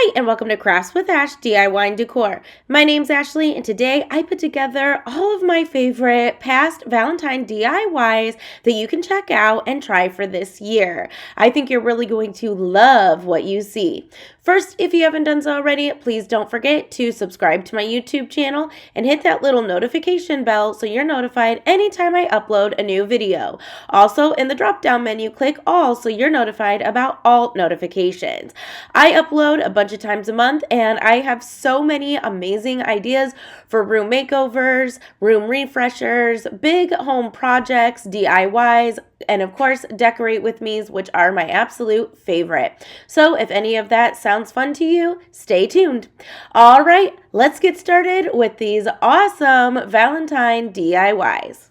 Hi, and welcome to Crafts with Ash DIY and Decor. My name's Ashley, and today I put together all of my favorite past Valentine DIYs that you can check out and try for this year. I think you're really going to love what you see. First, if you haven't done so already, please don't forget to subscribe to my YouTube channel and hit that little notification bell so you're notified anytime I upload a new video. Also, in the drop-down menu, click All so you're notified about all notifications. I upload a bunch of times a month, and I have so many amazing ideas for room makeovers, room refreshers, big home projects, DIYs, and of course, decorate with me's, which are my absolute favorite. So if any of that sounds fun to you, stay tuned. All right, let's get started with these awesome Valentine DIYs.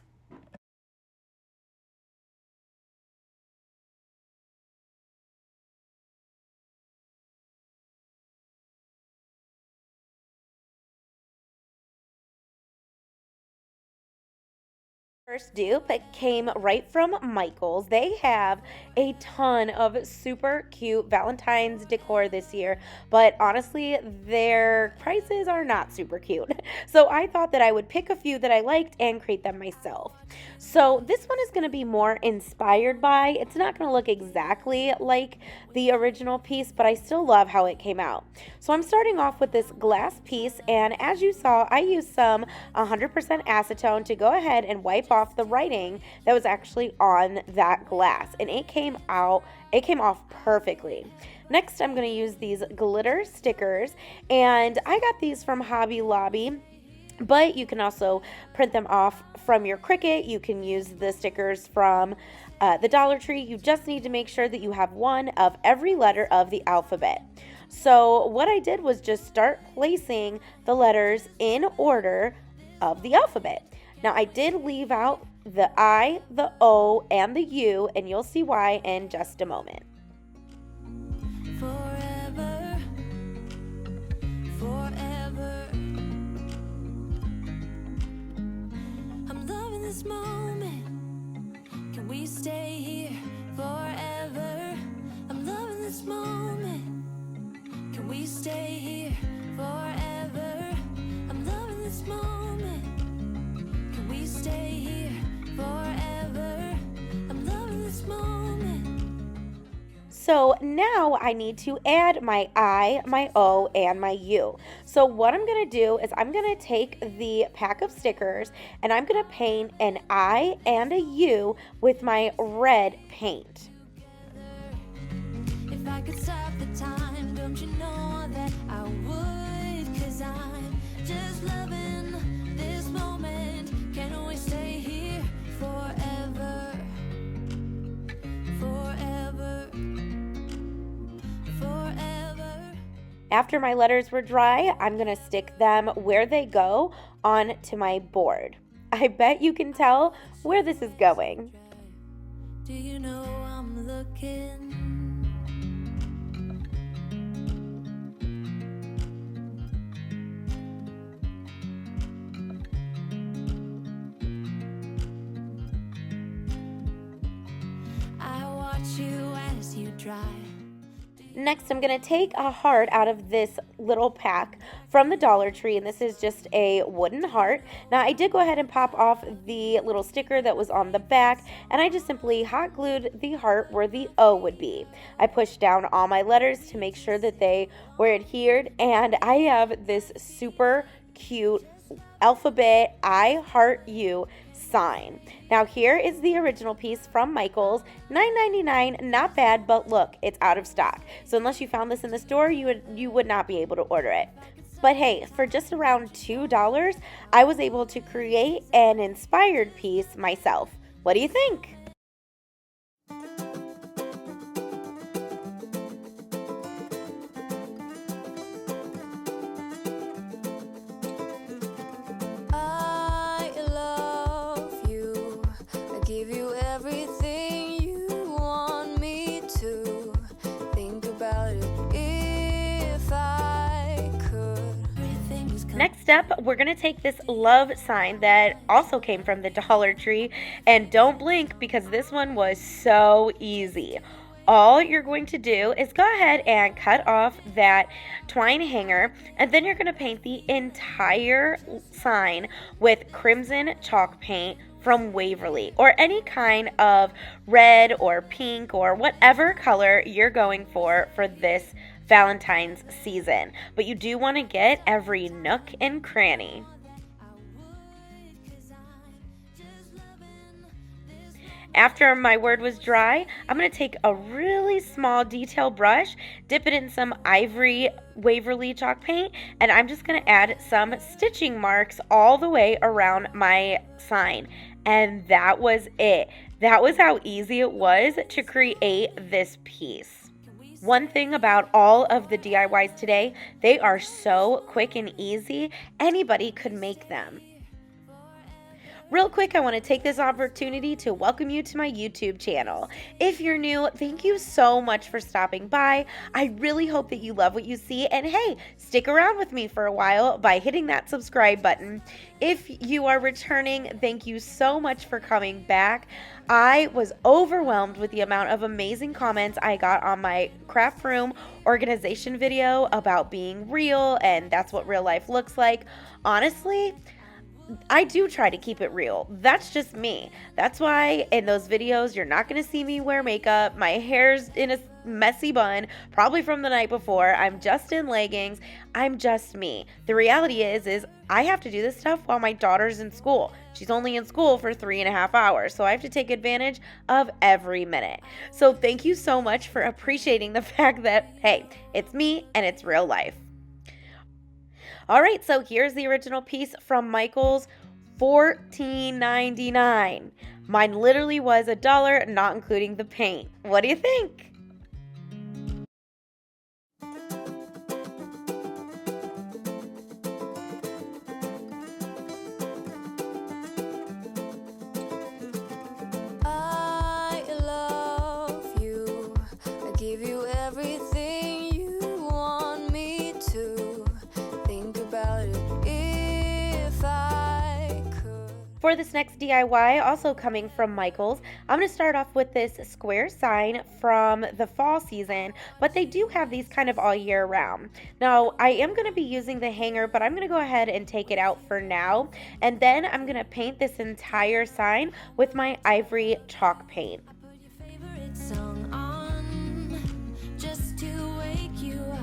First dupe came right from Michael's. They have a ton of super cute Valentine's decor this year, but honestly, their prices are not super cute. So I thought that I would pick a few that I liked and create them myself. So this one is going to be more inspired by, it's not going to look exactly like the original piece, but I still love how it came out. So I'm starting off with this glass piece, and as you saw, I used some 100% acetone to go ahead and wipe off the writing that was actually on that glass, and it came off perfectly. Next, I'm going to use these glitter stickers, and I got these from Hobby Lobby, but you can also print them off from your Cricut. You can use the stickers from the Dollar Tree. You just need to make sure that you have one of every letter of the alphabet. So what I did was just start placing the letters in order of the alphabet. Now I did leave out the I, the O, and the U, and you'll see why in just a moment. Forever, forever. I'm loving this moment. Can we stay here forever? I'm loving this moment. Can we stay here forever? I'm loving this moment. Can we stay here forever? I'm loving this moment. So now I need to add my I, my O, and my U. So what I'm going to do is I'm going to take the pack of stickers and I'm going to paint an I and a U with my red paint. If I could stop the time, don't you know that I would? 'Cause I'm just loving this moment. Can we stay here forever? Forever. Forever. After my letters were dry, I'm going to stick them where they go onto my board. I bet you can tell where this is going. Do you know I'm looking? I watch you as you drive. Next, I'm going to take a heart out of this little pack from the Dollar Tree, and this is just a wooden heart. Now, I did go ahead and pop off the little sticker that was on the back, and I just simply hot glued the heart where the O would be. I pushed down all my letters to make sure that they were adhered, and I have this super cute alphabet I heart you sign. Now here is the original piece from Michael's, $9.99, not bad, but look, it's out of stock. So unless you found this in the store, you would not be able to order it. But hey, for just around $2, I was able to create an inspired piece myself. What do you think? I love you. I give you everything you want me to. Think about it if I could. Everything's Next up, we're going to take this love sign that also came from the Dollar Tree, and don't blink because this one was so easy. all you're going to do is go ahead and cut off that twine hanger, and then you're going to paint the entire sign with crimson chalk paint from Waverly, or any kind of red or pink or whatever color you're going for this Valentine's season. But you do want to get every nook and cranny. After my word was dry, I'm going to take a really small detail brush, dip it in some ivory Waverly chalk paint, and I'm just going to add some stitching marks all the way around my sign. And that was it. That was how easy it was to create this piece. One thing about all of the DIYs today, they are so quick and easy, anybody could make them. Real quick, I want to take this opportunity to welcome you to my YouTube channel. If you're new, thank you so much for stopping by. I really hope that you love what you see, and hey, stick around with me for a while by hitting that subscribe button. If you are returning, thank you so much for coming back. I was overwhelmed with the amount of amazing comments I got on my craft room organization video about being real, and that's what real life looks like. Honestly, I do try to keep it real. That's just me. That's why in those videos, you're not going to see me wear makeup. My hair's in a messy bun, probably from the night before. I'm just in leggings. I'm just me. The reality is I have to do this stuff while my daughter's in school. She's only in school for 3.5 hours, so I have to take advantage of every minute. So thank you so much for appreciating the fact that, hey, it's me and it's real life. All right, so here's the original piece from Michael's, $14.99. Mine literally was $1, not including the paint. What do you think? I love you. I give you everything you want me to. Think about it if I could. For this next DIY, also coming from Michael's, I'm going to start off with this square sign from the fall season, but they do have these kind of all year round. Now, I am going to be using the hanger, but I'm going to go ahead and take it out for now, and then I'm going to paint this entire sign with my ivory chalk paint. Put your favorite song on just to wake you up.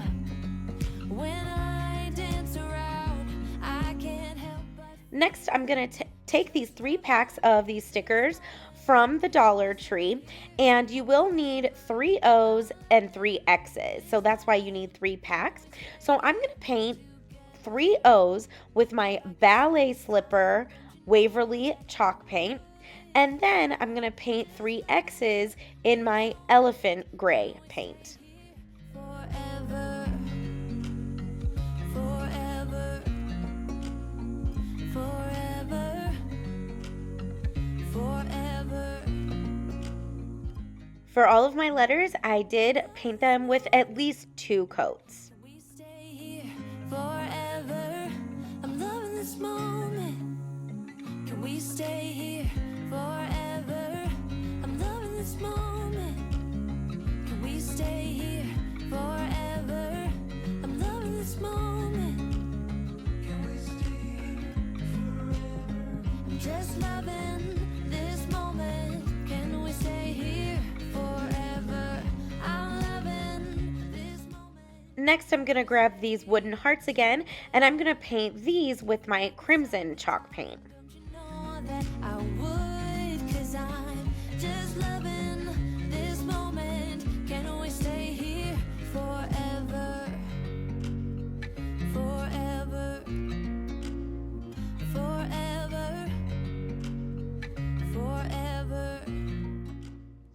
When I dance around, I can't help but Next, I'm going to take these 3 packs of these stickers from the Dollar Tree, and you will need 3 O's and 3 X's. So that's why you need 3 packs. So I'm going to paint 3 O's with my ballet slipper Waverly chalk paint, and then I'm going to paint 3 X's in my elephant gray paint. forever, forever, forever, forever. For all of my letters, I did paint them with at least 2 coats. We stay here forever. I'm loving this moment. Can we stay here forever? I'm loving this moment. Can we stay here forever? I'm loving this moment. Can we stay here forever? I'm just loving this moment. Can we stay here forever? I'm loving this moment. Next, I'm going to grab these wooden hearts again, and I'm going to paint these with my crimson chalk paint. You know that I would, 'cause I'm just loving this moment. Can we stay here forever? Forever. Forever. Forever.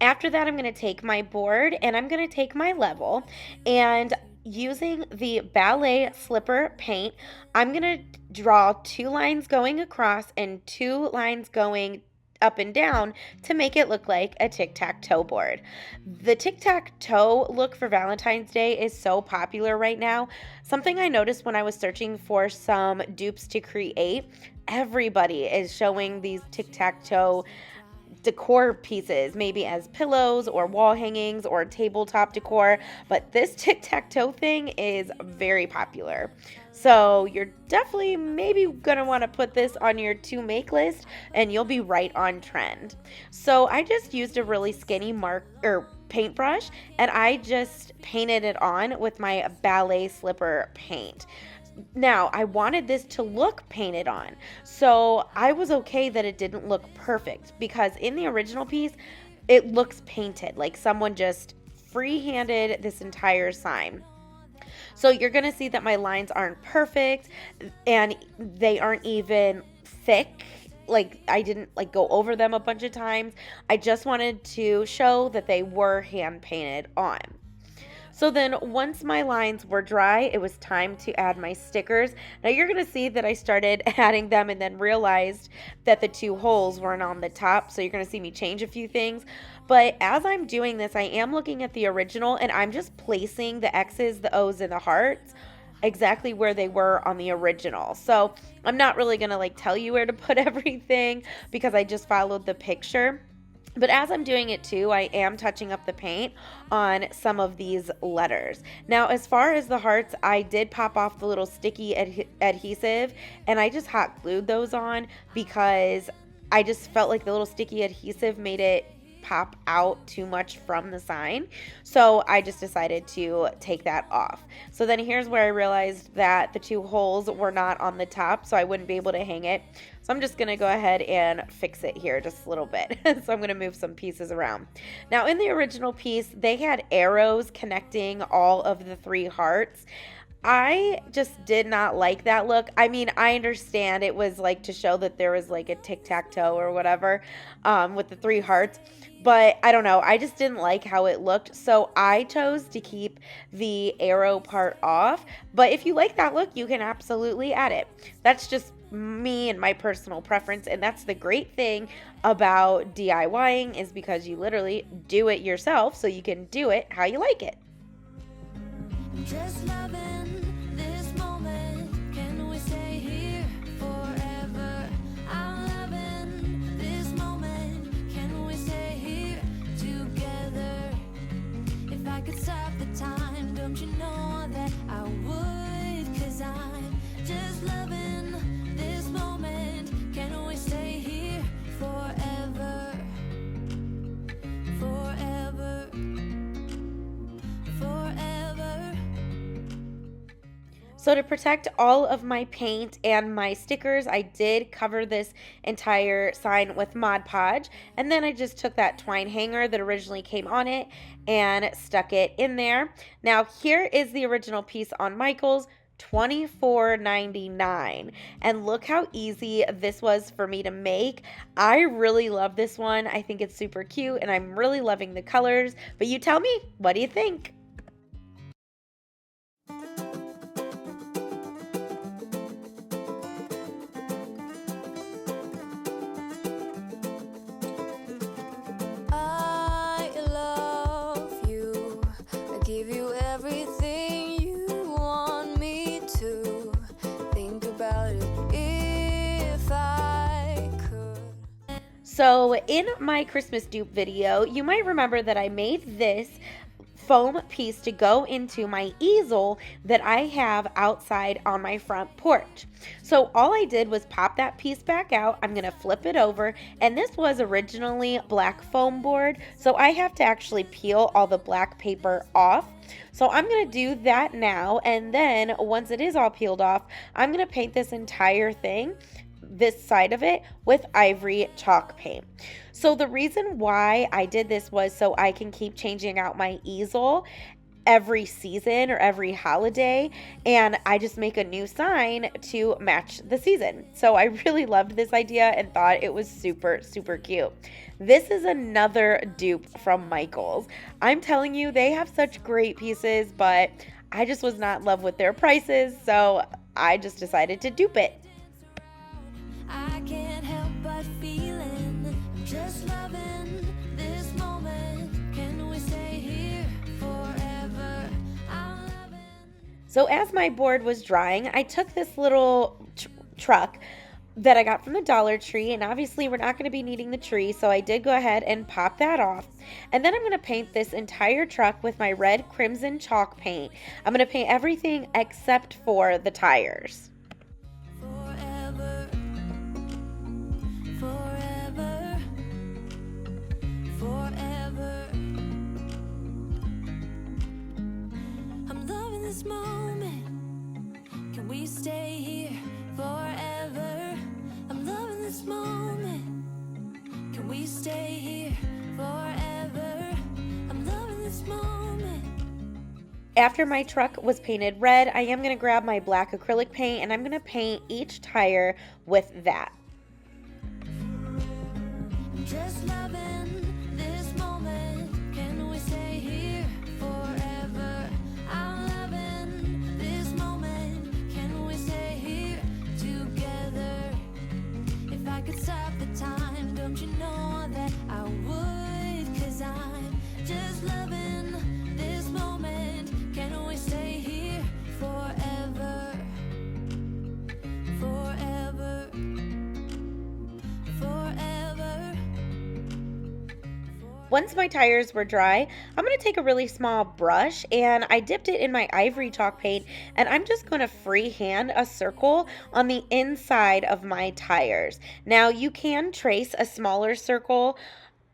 After that, I'm going to take my board and I'm going to take my level, and using the ballet slipper paint, I'm going to draw 2 lines going across and 2 lines going up and down to make it look like a tic-tac-toe board. The tic-tac-toe look for Valentine's Day is so popular right now. Something I noticed when I was searching for some dupes to create, everybody is showing these tic-tac-toe decor pieces, maybe as pillows or wall hangings or tabletop decor, but this tic-tac-toe thing is very popular. So you're definitely maybe gonna want to put this on your to make list and you'll be right on trend. So I just used a really skinny paintbrush and I just painted it on with my ballet slipper paint. Now, I wanted this to look painted on, so I was okay that it didn't look perfect because in the original piece, it looks painted, like someone just free-handed this entire sign. So you're going to see that my lines aren't perfect and they aren't even thick. Like I didn't like go over them a bunch of times. I just wanted to show that they were hand painted on. So then once my lines were dry, it was time to add my stickers. Now you're going to see that I started adding them and then realized that the 2 holes weren't on the top. So you're going to see me change a few things. But as I'm doing this, I am looking at the original and I'm just placing the X's, the O's, and the hearts exactly where they were on the original. So I'm not really going to like tell you where to put everything because I just followed the picture. But as I'm doing it too, I am touching up the paint on some of these letters. Now, as far as the hearts, I did pop off the little sticky adhesive and I just hot glued those on because I just felt like the little sticky adhesive made it pop out too much from the sign. So I just decided to take that off. So then here's where I realized that the 2 holes were not on the top, so I wouldn't be able to hang it. So I'm just going to go ahead and fix it here just a little bit. So I'm going to move some pieces around. Now in the original piece, they had arrows connecting all of the 3 hearts. I just did not like that look. I mean, I understand it was like to show that there was like a tic-tac-toe or whatever with the 3 hearts. But I don't know. I just didn't like how it looked. So I chose to keep the arrow part off. But if you like that look, you can absolutely add it. That's just me and my personal preference. And that's the great thing about DIYing is because you literally do it yourself. So you can do it how you like it. Just loving this moment. Can we stay here forever? I'm loving this moment. Can we stay here together? If I could stop the time, don't you know that I would? 'Cause I'm just loving this moment. Can we stay here forever? Forever. Forever. So to protect all of my paint and my stickers, I did cover this entire sign with Mod Podge. And then I just took that twine hanger that originally came on it and stuck it in there. Now here is the original piece on Michael's, $24.99. And look how easy this was for me to make. I really love this one. I think it's super cute and I'm really loving the colors. But you tell me, what do you think? I love you. I give you everything you want me to. Think about it if I could. So in my Christmas dupe video, you might remember that I made this foam piece to go into my easel that I have outside on my front porch. So all I did was pop that piece back out. I'm going to flip it over, and this was originally black foam board, so I have to actually peel all the black paper off. So I'm going to do that now, and then once it is all peeled off, I'm going to paint this entire thing, this side of it, with ivory chalk paint. So the reason why I did this was so I can keep changing out my easel every season or every holiday, and I just make a new sign to match the season. So I really loved this idea and thought it was super, super cute. This is another dupe from Michaels. I'm telling you, they have such great pieces, but I just was not in love with their prices, so I just decided to dupe it. I can't help but feeling just loving this moment. Can we stay here forever? I'm loving. So as my board was drying, I took this little truck, that I got from the Dollar Tree, and obviously we're not going to be needing the tree, so I did go ahead and pop that off. And then I'm going to paint this entire truck with my red crimson chalk paint. I'm going to paint everything except for the tires. Forever, forever, forever. I'm loving this moment. Can we stay here forever? I'm loving this moment. Can we stay here forever? I'm loving this moment. After my truck was painted red, I am going to grab my black acrylic paint and I'm going to paint each tire with that. Just loving this moment. Can we stay here forever? I'm loving this moment. Can we stay here together? If I could stop the time, don't you know that I would? 'Cause I'm just loving this moment. Can we stay here forever? Forever. Forever. Once my tires were dry, I'm going to take a really small brush and I dipped it in my ivory chalk paint and I'm just going to freehand a circle on the inside of my tires. Now you can trace a smaller circle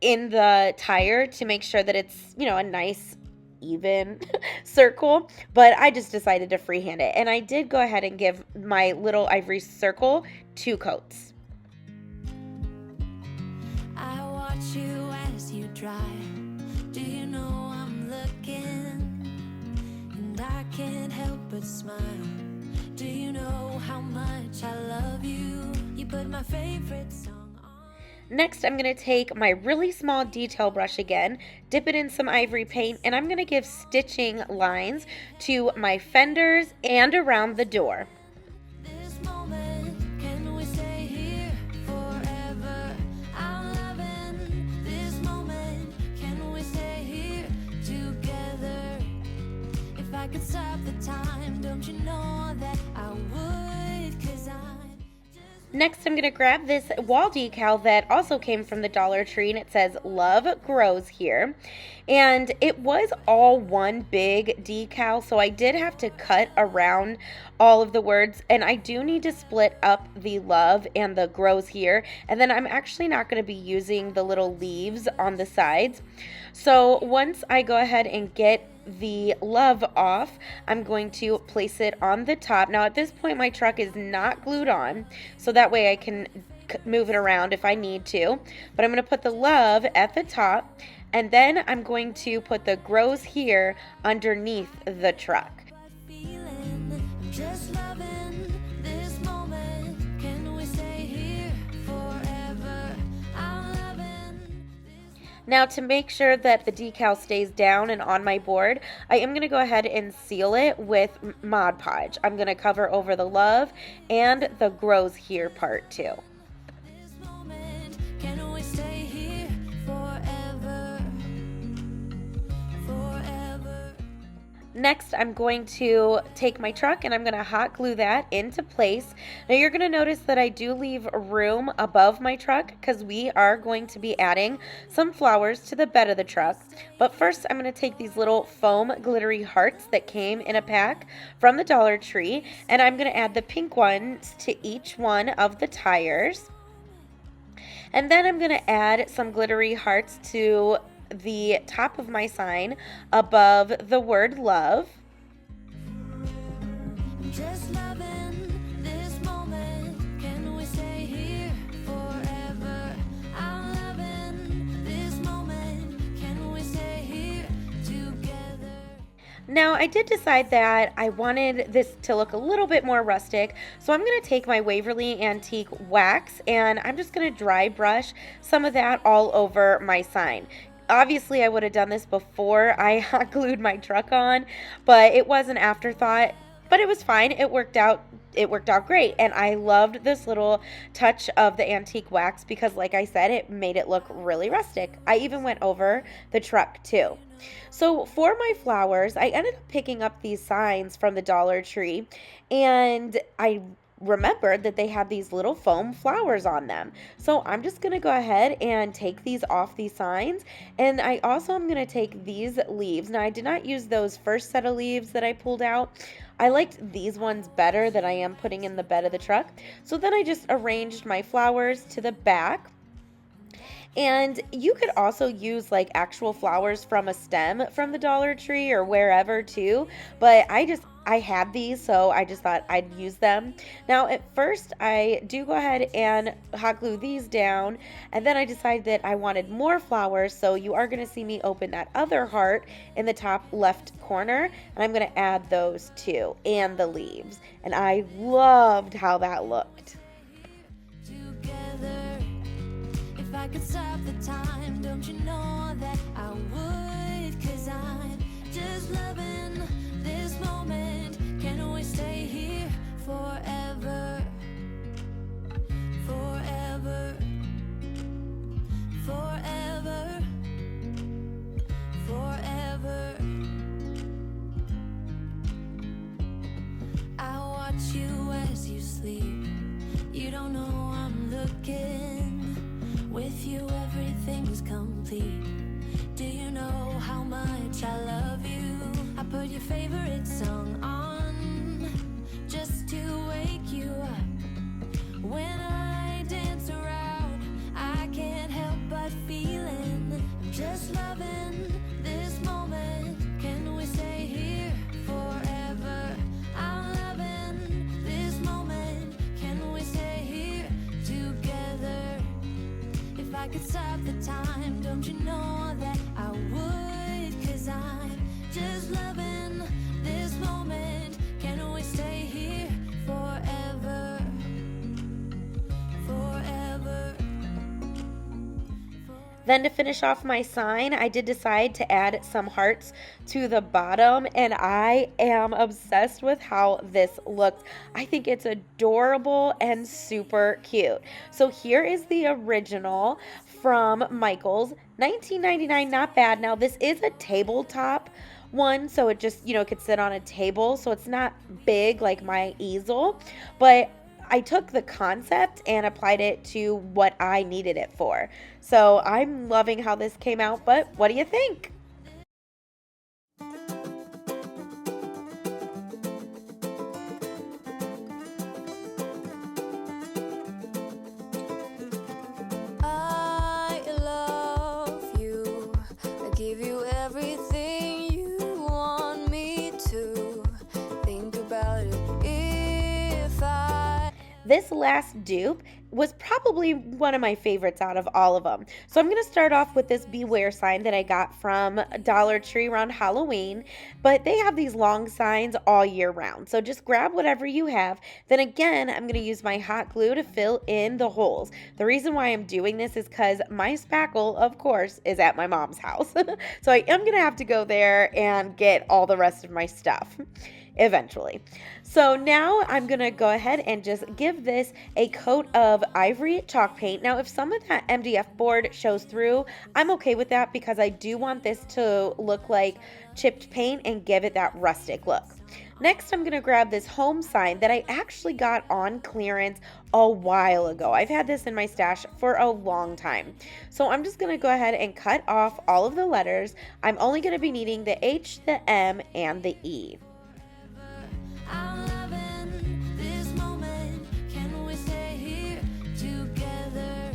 in the tire to make sure that it's, a nice even circle, but I just decided to freehand it. And I did go ahead and give my little ivory circle 2 coats. I watch you as you drive. Do you know I'm looking? And I can't help but smile. Do you know how much I love you? You put my favorite song on. Next, I'm going to take my really small detail brush again, dip it in some ivory paint, and I'm going to give stitching lines to my fenders and around the door. This moment, can we stay here forever? I'm loving this moment. Can we stay here together? If I could stop the time, don't you know that I would? 'Cause I'm Next, I'm going to grab this wall decal that also came from the Dollar Tree, and it says Love Grows Here. And it was all one big decal, so I did have to cut around all of the words, and I do need to split up the love and the grows here, and then I'm actually not going to be using the little leaves on the sides. So once I go ahead and get the love off, I'm going to place it on the top. Now at this point my truck is not glued on, so that way I can move it around if I need to, but I'm going to put the love at the top, and then I'm going to put the grows here underneath the truck. feeling. I'm just loving this moment. Can we stay here forever? I'm loving this. Now to make sure that the decal stays down and on my board, I am going to go ahead and seal it with Mod Podge. I'm going to cover over the love and the grows here part too. This moment, can we stay here forever? Forever. Next, I'm going to take my truck and I'm going to hot glue that into place. Now you're going to notice that I do leave room above my truck because we are going to be adding some flowers to the bed of the truck. But first, I'm going to take these little foam glittery hearts that came in a pack from the Dollar Tree, and I'm going to add the pink ones to each one of the tires. And then I'm going to add some glittery hearts to the top of my sign above the word love. Just loving this moment. Can we stay here forever? I'm loving this moment. Can we stay here together? Now I did decide that I wanted this to look a little bit more rustic, so I'm going to take my Waverly Antique wax and I'm just going to dry brush some of that all over my sign. Obviously, I would have done this before I hot glued my truck on, but it was an afterthought. But it was fine. It worked out great, and I loved this little touch of the antique wax because, like I said, it made it look really rustic. I even went over the truck too. So for my flowers, I ended up picking up these signs from the Dollar Tree, and I remembered that they had these little foam flowers on them. So I'm just going to go ahead and take these off these signs. And I also am going to take these leaves. Now, I did not use those first set of leaves that I pulled out. I liked these ones better that I am putting in the bed of the truck. So then I just arranged my flowers to the back. And you could also use like actual flowers from a stem from the Dollar Tree or wherever too. But I had these, so I just thought I'd use them. Now, at first, I do go ahead and hot glue these down, and then I decided that I wanted more flowers, so you are going to see me open that other heart in the top left corner, and I'm going to add those too, and the leaves. And I loved how that looked. Together, if I could stop the time, don't you know that I would? 'Cause I'm just loving this moment. Can we stay here forever? Forever. Forever. Forever. I watch you as you sleep. You don't know I'm looking. With you everything's complete. Do you know how much I love you? I put your favorite song on just to wake you up. When I dance around, I can't help but feeling I'm just loving this moment. Can we stay here forever? I'm loving this moment. Can we stay here together? If I could stop the time, don't you know that I would? 'Cause I'm just loving this moment. Can we stay here forever? Forever. Then to finish off my sign, I did decide to add some hearts to the bottom, and I am obsessed with how this looks. I think it's adorable and super cute. So here is the original from Michaels, $19.99, not bad. Now this is a tabletop one, so it just, it could sit on a table, so it's not big like my easel, but I took the concept and applied it to what I needed it for. So I'm loving how this came out, but what do you think? I love you. I give you everything you want me to. Think about it if I. This last dupe was probably one of my favorites out of all of them. So I'm going to start off with this Beware sign that I got from Dollar Tree around Halloween, but they have these long signs all year round. So just grab whatever you have. Then again, I'm going to use my hot glue to fill in the holes. The reason why I'm doing this is because my spackle, of course, is at my mom's house. So I am going to have to go there and get all the rest of my stuff eventually. So now I'm going to go ahead and just give this a coat of ivory chalk paint. Now, if some of that MDF board shows through, I'm okay with that because I do want this to look like chipped paint and give it that rustic look. Next, I'm going to grab this home sign that I actually got on clearance a while ago. I've had this in my stash for a long time. So I'm just going to go ahead and cut off all of the letters. I'm only going to be needing the H, the M, and the E. I'm loving this moment. Can we stay here together?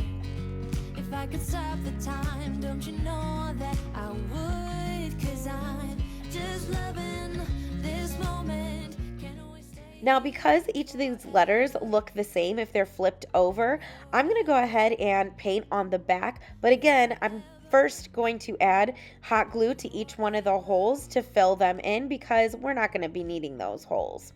If I could stop the time, don't you know that I would? 'Cause I'm just loving this moment. Can we stay? Now, because each of these letters look the same if they're flipped over, I'm going to go ahead and paint on the back. But again, I'm first going to add hot glue to each one of the holes to fill them in because we're not going to be needing those holes.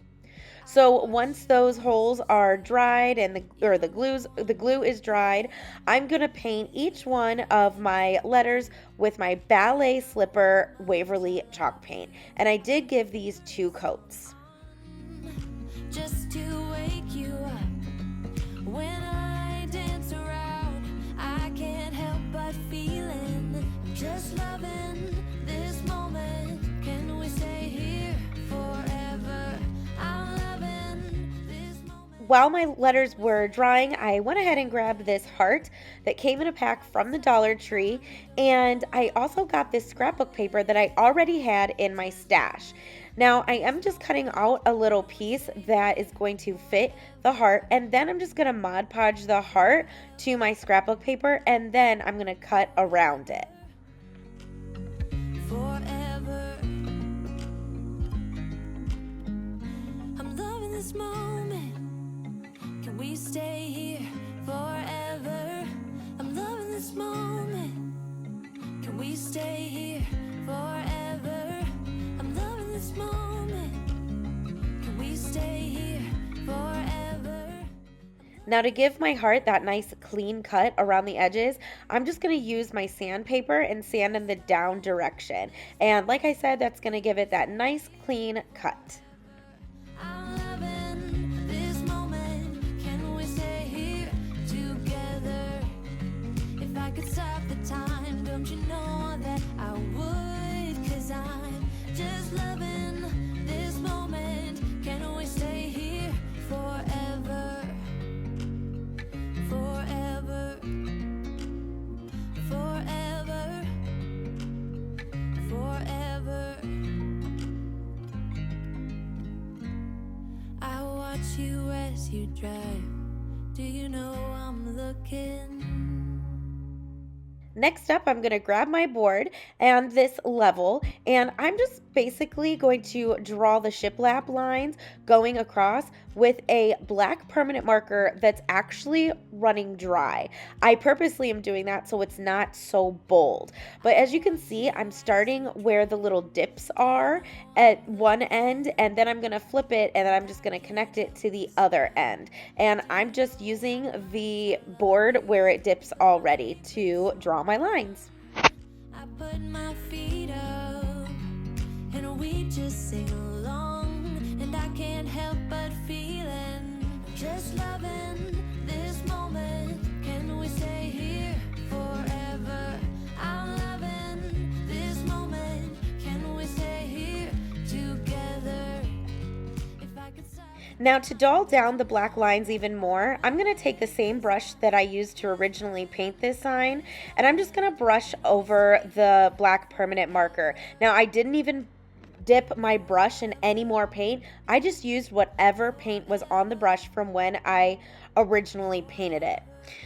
So once those holes are dried and the glue is dried, I'm going to paint each one of my letters with my ballet slipper Waverly chalk paint. And I did give these 2 coats. Just to wake you up. When I dance around, I can't help but feeling I'm just loving this moment. Can we stay here forever? I'm loving this moment. while my letters were drying, I went ahead and grabbed this heart that came in a pack from the Dollar Tree, and I also got this scrapbook paper that I already had in my stash. Now I am just cutting out a little piece that is going to fit the heart, and then I'm just going to Mod Podge the heart to my scrapbook paper, and then I'm going to cut around it. Forever, I'm loving this moment. Can we stay here forever? I'm loving this moment. Can we stay here forever? I'm loving this moment. Can we stay here forever? Now to give my heart that nice clean cut around the edges, I'm just going to use my sandpaper and sand in the down direction. And like I said, that's going to give it that nice clean cut. I'm loving this moment. Can we stay here together? If I could stop the time, don't you know that I would? 'Cause I'm just loving this moment. Can we stay here forever? Forever, forever, forever. I watch you as you drive. Do you know I'm looking? Next up, I'm going to grab my board and this level, and I'm just basically going to draw the shiplap lines going across with a black permanent marker that's actually running dry. I purposely am doing that so it's not so bold. But as you can see, I'm starting where the little dips are at one end, and then I'm going to flip it, and then I'm just going to connect it to the other end. And I'm just using the board where it dips already to draw my lines. I put my feet up and we just sing along, and I can't help but feeling just loving this moment. Can we stay here forever? I'm loving this moment. Can we stay here together? If I could stop. Now to dull down the black lines even more, I'm going to take the same brush that I used to originally paint this sign, and I'm just going to brush over the black permanent marker. Now I didn't even dip my brush in any more paint. I just used whatever paint was on the brush from when I originally painted it.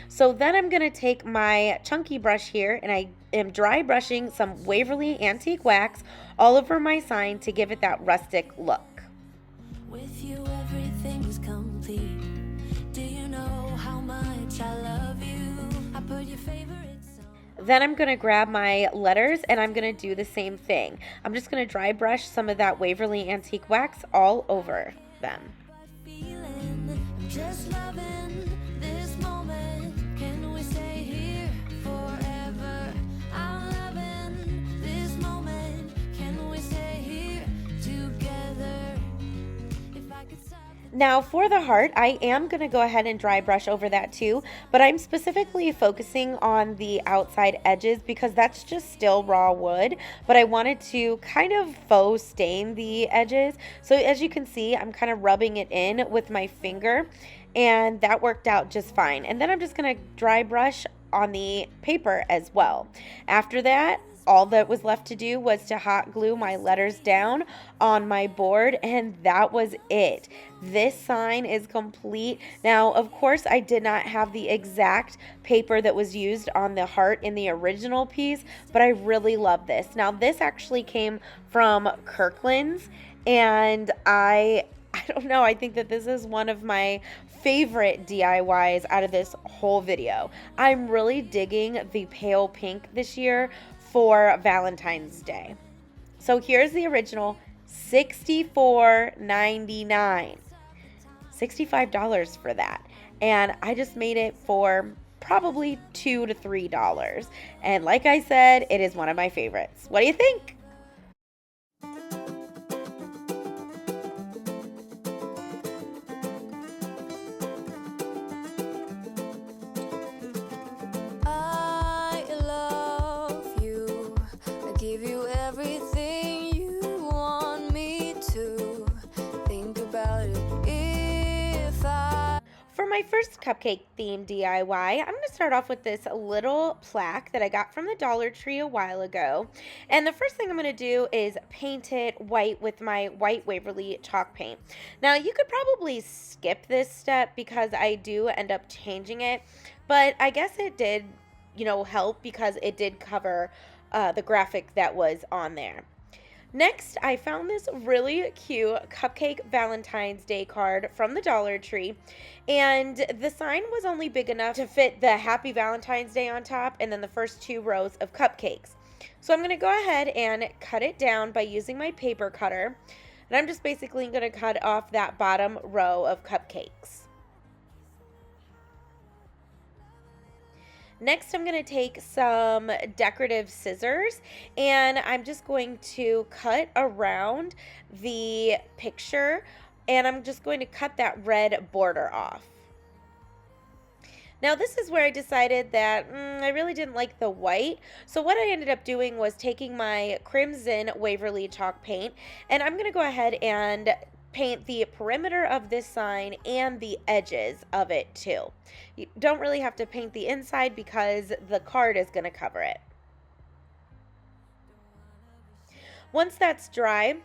So then I'm going to take my chunky brush here, and I am dry brushing some Waverly Antique Wax all over my sign to give it that rustic look. With you, everything's complete. Do you know how much I love you? I put your favorite song. Then I'm going to grab my letters and I'm going to do the same thing. I'm just going to dry brush some of that Waverly Antique Wax all over them. Feeling, I'm just loving this moment. Can we stay here forever? I'm loving this moment. Can we stay here together? If I could stop. Now for the heart, I am going to go ahead and dry brush over that too, but I'm specifically focusing on the outside edges because that's just still raw wood, but I wanted to kind of faux stain the edges. So as you can see, I'm kind of rubbing it in with my finger, and that worked out just fine. And then I'm just going to dry brush on the paper as well. After that, all that was left to do was to hot glue my letters down on my board, and that was it. This sign is complete. Now, of course, I did not have the exact paper that was used on the heart in the original piece, but I really love this. Now, this actually came from Kirkland's, and I don't know, I think that this is one of my favorite DIYs out of this whole video. I'm really digging the pale pink this year for Valentine's Day. So here's the original, $64.99. $65 for that. And I just made it for probably $2 to $3. And like I said, it is one of my favorites. What do you think? I love you. I give you everything you want me to. Think about it. If I my first cupcake themed DIY, I'm going to start off with this little plaque that I got from the Dollar Tree a while ago. And the first thing I'm going to do is paint it white with my white Waverly chalk paint. Now, you could probably skip this step because I do end up changing it, but I guess it did, help because it did cover the graphic that was on there. Next, I found this really cute Cupcake Valentine's Day card from the Dollar Tree, and the sign was only big enough to fit the Happy Valentine's Day on top and then the first 2 rows of cupcakes. So I'm going to go ahead and cut it down by using my paper cutter, and I'm just basically going to cut off that bottom row of cupcakes. Next, I'm going to take some decorative scissors and I'm just going to cut around the picture and I'm just going to cut that red border off. Now this is where I decided that I really didn't like the white, so what I ended up doing was taking my crimson Waverly chalk paint and I'm going to go ahead and paint the perimeter of this sign and the edges of it too. You don't really have to paint the inside because the card is going to cover it. Once that's dry,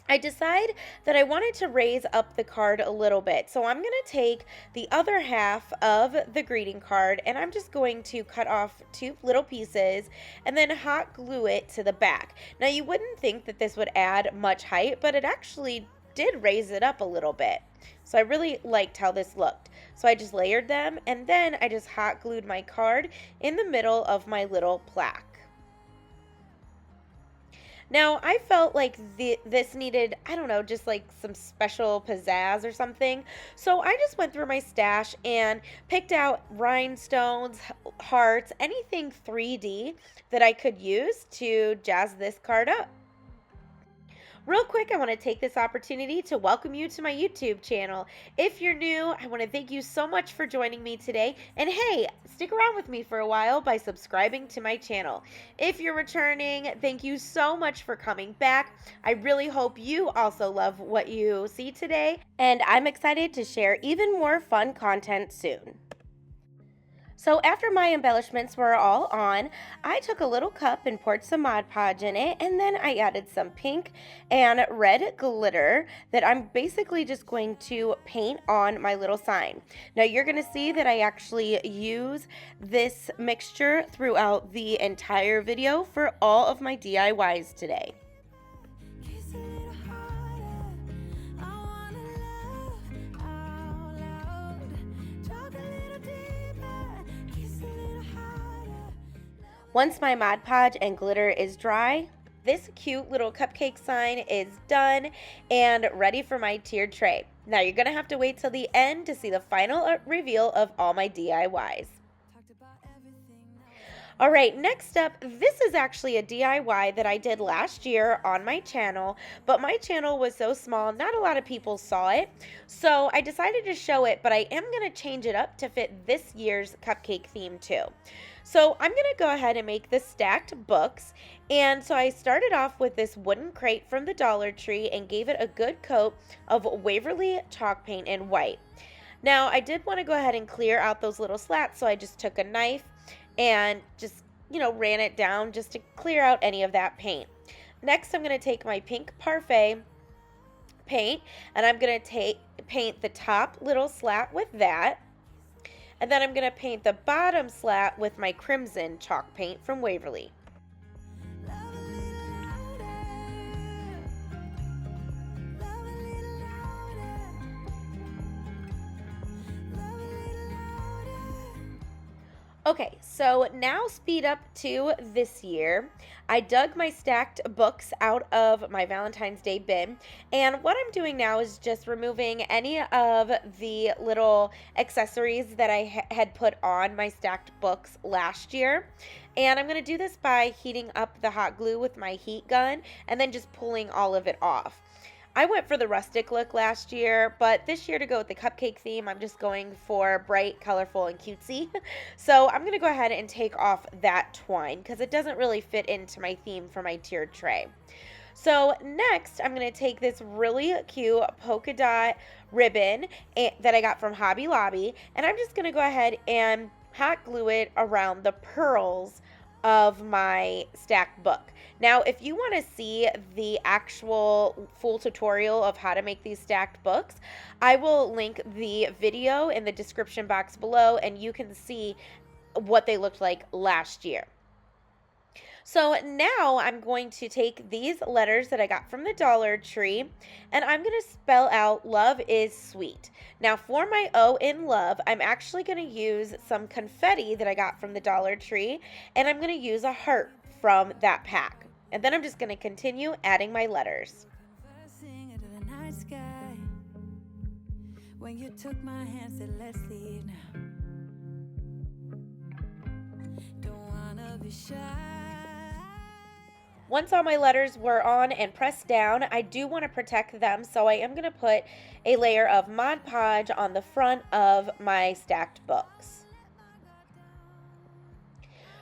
I decide that I wanted to raise up the card a little bit. So I'm going to take the other half of the greeting card and I'm just going to cut off 2 little pieces and then hot glue it to the back. Now you wouldn't think that this would add much height, but it actually did raise it up a little bit. So I really liked how this looked. So I just layered them and then I just hot glued my card in the middle of my little plaque. Now I felt like this needed, I don't know, just like some special pizzazz or something. So I just went through my stash and picked out rhinestones, hearts, anything 3D that I could use to jazz this card up. Real quick, I want to take this opportunity to welcome you to my YouTube channel. If you're new, I want to thank you so much for joining me today. And hey, stick around with me for a while by subscribing to my channel. If you're returning, thank you so much for coming back. I really hope you also love what you see today. And I'm excited to share even more fun content soon. So after my embellishments were all on, I took a little cup and poured some Mod Podge in it, and then I added some pink and red glitter that I'm basically just going to paint on my little sign. Now you're going to see that I actually use this mixture throughout the entire video for all of my DIYs today. Kiss a little harder. I wanna love out loud. Talk a little deeper. Kiss a little harder. Once my Mod Podge and glitter is dry, this cute little cupcake sign is done and ready for my tiered tray. Now you're going to have to wait till the end to see the final reveal of all my DIYs. Talked about everything. All right, next up, this is actually a DIY that I did last year on my channel, but my channel was so small, not a lot of people saw it. So I decided to show it, but I am going to change it up to fit this year's cupcake theme too. So I'm going to go ahead and make the stacked books. And so I started off with this wooden crate from the Dollar Tree and gave it a good coat of Waverly chalk paint in white. Now I did want to go ahead and clear out those little slats, so I just took a knife and just, ran it down just to clear out any of that paint. Next, I'm going to take my pink parfait paint and I'm going to paint the top little slat with that. And then I'm going to paint the bottom slat with my crimson chalk paint from Waverly. Love a little louder. Love a little louder. Love a little louder. Okay, so now speed up to this year. I dug my stacked books out of my Valentine's Day bin, and what I'm doing now is just removing any of the little accessories that I had put on my stacked books last year. And I'm going to do this by heating up the hot glue with my heat gun and then just pulling all of it off. I went for the rustic look last year, but this year, to go with the cupcake theme, I'm just going for bright, colorful, and cutesy. So I'm going to go ahead and take off that twine because it doesn't really fit into my theme for my tiered tray. So next, I'm going to take this really cute polka dot ribbon that I got from Hobby Lobby, and I'm just going to go ahead and hot glue it around the pearls of my stacked book. Now, if you want to see the actual full tutorial of how to make these stacked books, I will link the video in the description box below, and you can see what they looked like last year. So now I'm going to take these letters that I got from the Dollar Tree, and I'm going to spell out love is sweet. Now for my O in love, I'm actually going to use some confetti that I got from the Dollar Tree, and I'm going to use a heart from that pack. And then I'm just going to continue adding my letters. Conversing under the night sky. When you took my hand, said let's leave now. Don't wanna be shy. Once all my letters were on and pressed down, I do want to protect them, so I am going to put a layer of Mod Podge on the front of my stacked books.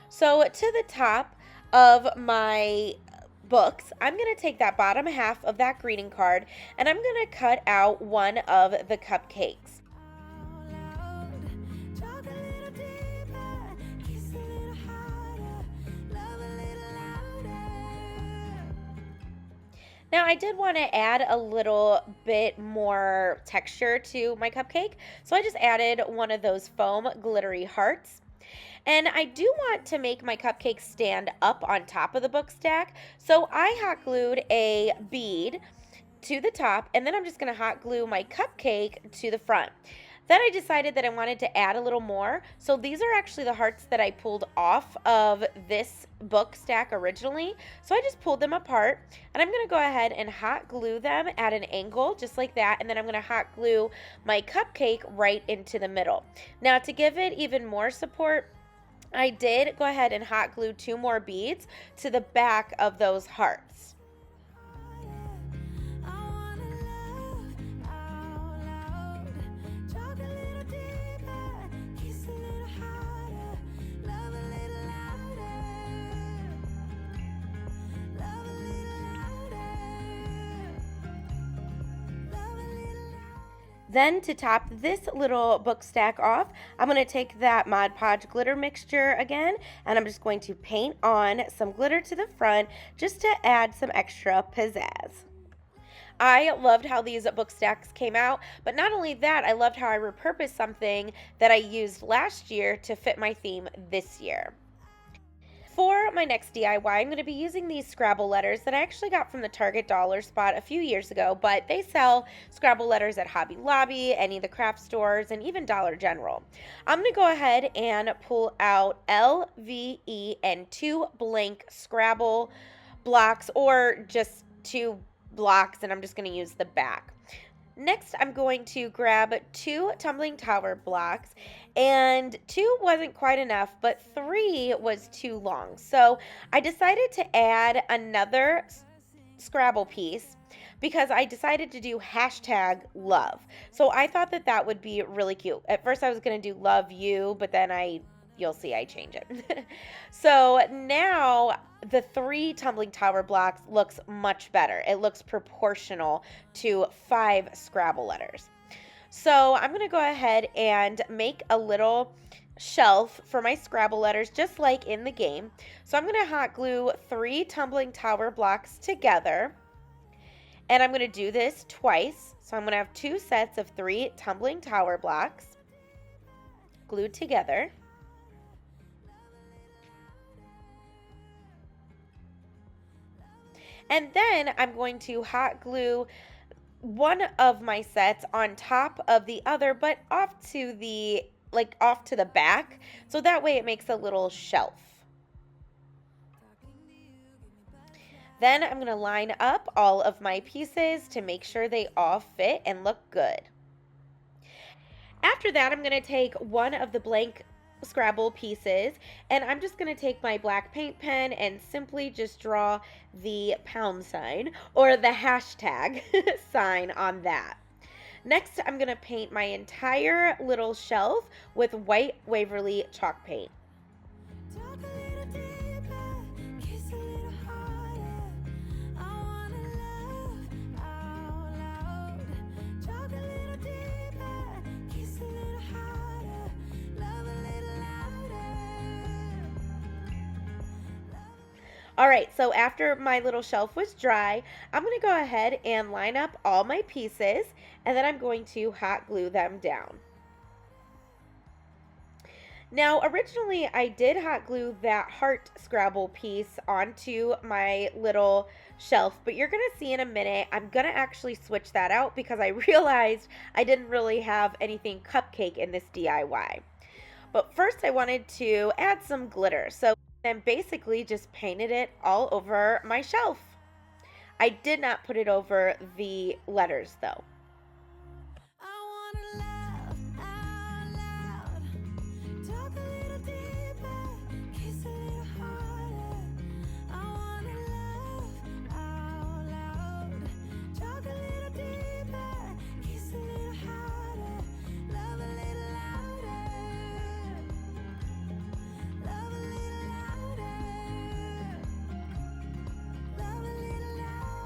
So to the top of my books, I'm going to take that bottom half of that greeting card, and I'm going to cut out one of the cupcakes. Now I did want to add a little bit more texture to my cupcake, so I just added one of those foam glittery hearts. And I do want to make my cupcake stand up on top of the book stack, so I hot glued a bead to the top, and then I'm just going to hot glue my cupcake to the front. Then I decided that I wanted to add a little more, so these are actually the hearts that I pulled off of this book stack originally. So I just pulled them apart, and I'm going to go ahead and hot glue them at an angle just like that, and then I'm going to hot glue my cupcake right into the middle. Now to give it even more support, I did go ahead and hot glue 2 more beads to the back of those hearts. Then to top this little book stack off, I'm going to take that Mod Podge glitter mixture again, and I'm just going to paint on some glitter to the front just to add some extra pizzazz. I loved how these book stacks came out, but not only that, I loved how I repurposed something that I used last year to fit my theme this year. For my next DIY, I'm going to be using these Scrabble letters that I actually got from the Target dollar spot a few years ago, but they sell Scrabble letters at Hobby Lobby, any of the craft stores, and even Dollar General. I'm going to go ahead and pull out L, V, E, and 2 blank Scrabble blocks, or just 2 blocks, and I'm just going to use the back. Next, I'm going to grab 2 tumbling tower blocks, and 2 wasn't quite enough, but 3 was too long. So I decided to add another Scrabble piece because I decided to do hashtag love. So I thought that that would be really cute. At first I was going to do love you, but then you'll see I change it. So now the 3 tumbling tower blocks looks much better. It looks proportional to 5 Scrabble letters. So I'm going to go ahead and make a little shelf for my Scrabble letters just like in the game. So I'm going to hot glue 3 tumbling tower blocks together. And I'm going to do this twice. So I'm going to have 2 sets of 3 tumbling tower blocks glued together. And then I'm going to hot glue one of my sets on top of the other, but off to the back, so that way it makes a little shelf. Then I'm going to line up all of my pieces to make sure they all fit and look good. After that, I'm going to take one of the blank Scrabble pieces, and I'm just going to take my black paint pen and simply just draw the pound sign or the hashtag sign on that. Next, I'm going to paint my entire little shelf with white Waverly chalk paint. Talk a little deeper, kiss a little harder. I All right, so after my little shelf was dry, I'm going to go ahead and line up all my pieces, and then I'm going to hot glue them down. Now, originally I did hot glue that heart Scrabble piece onto my little shelf, but you're going to see in a minute, I'm going to actually switch that out because I realized I didn't really have anything cupcake in this DIY. But first I wanted to add some glitter, so then basically just painted it all over my shelf. I did not put it over the letters though. I wanna laugh out loud, talk a little deeper, kiss a little harder. I wanna laugh out loud, talk a little deeper, kiss a little harder, love a little louder, love a little louder, love a little louder.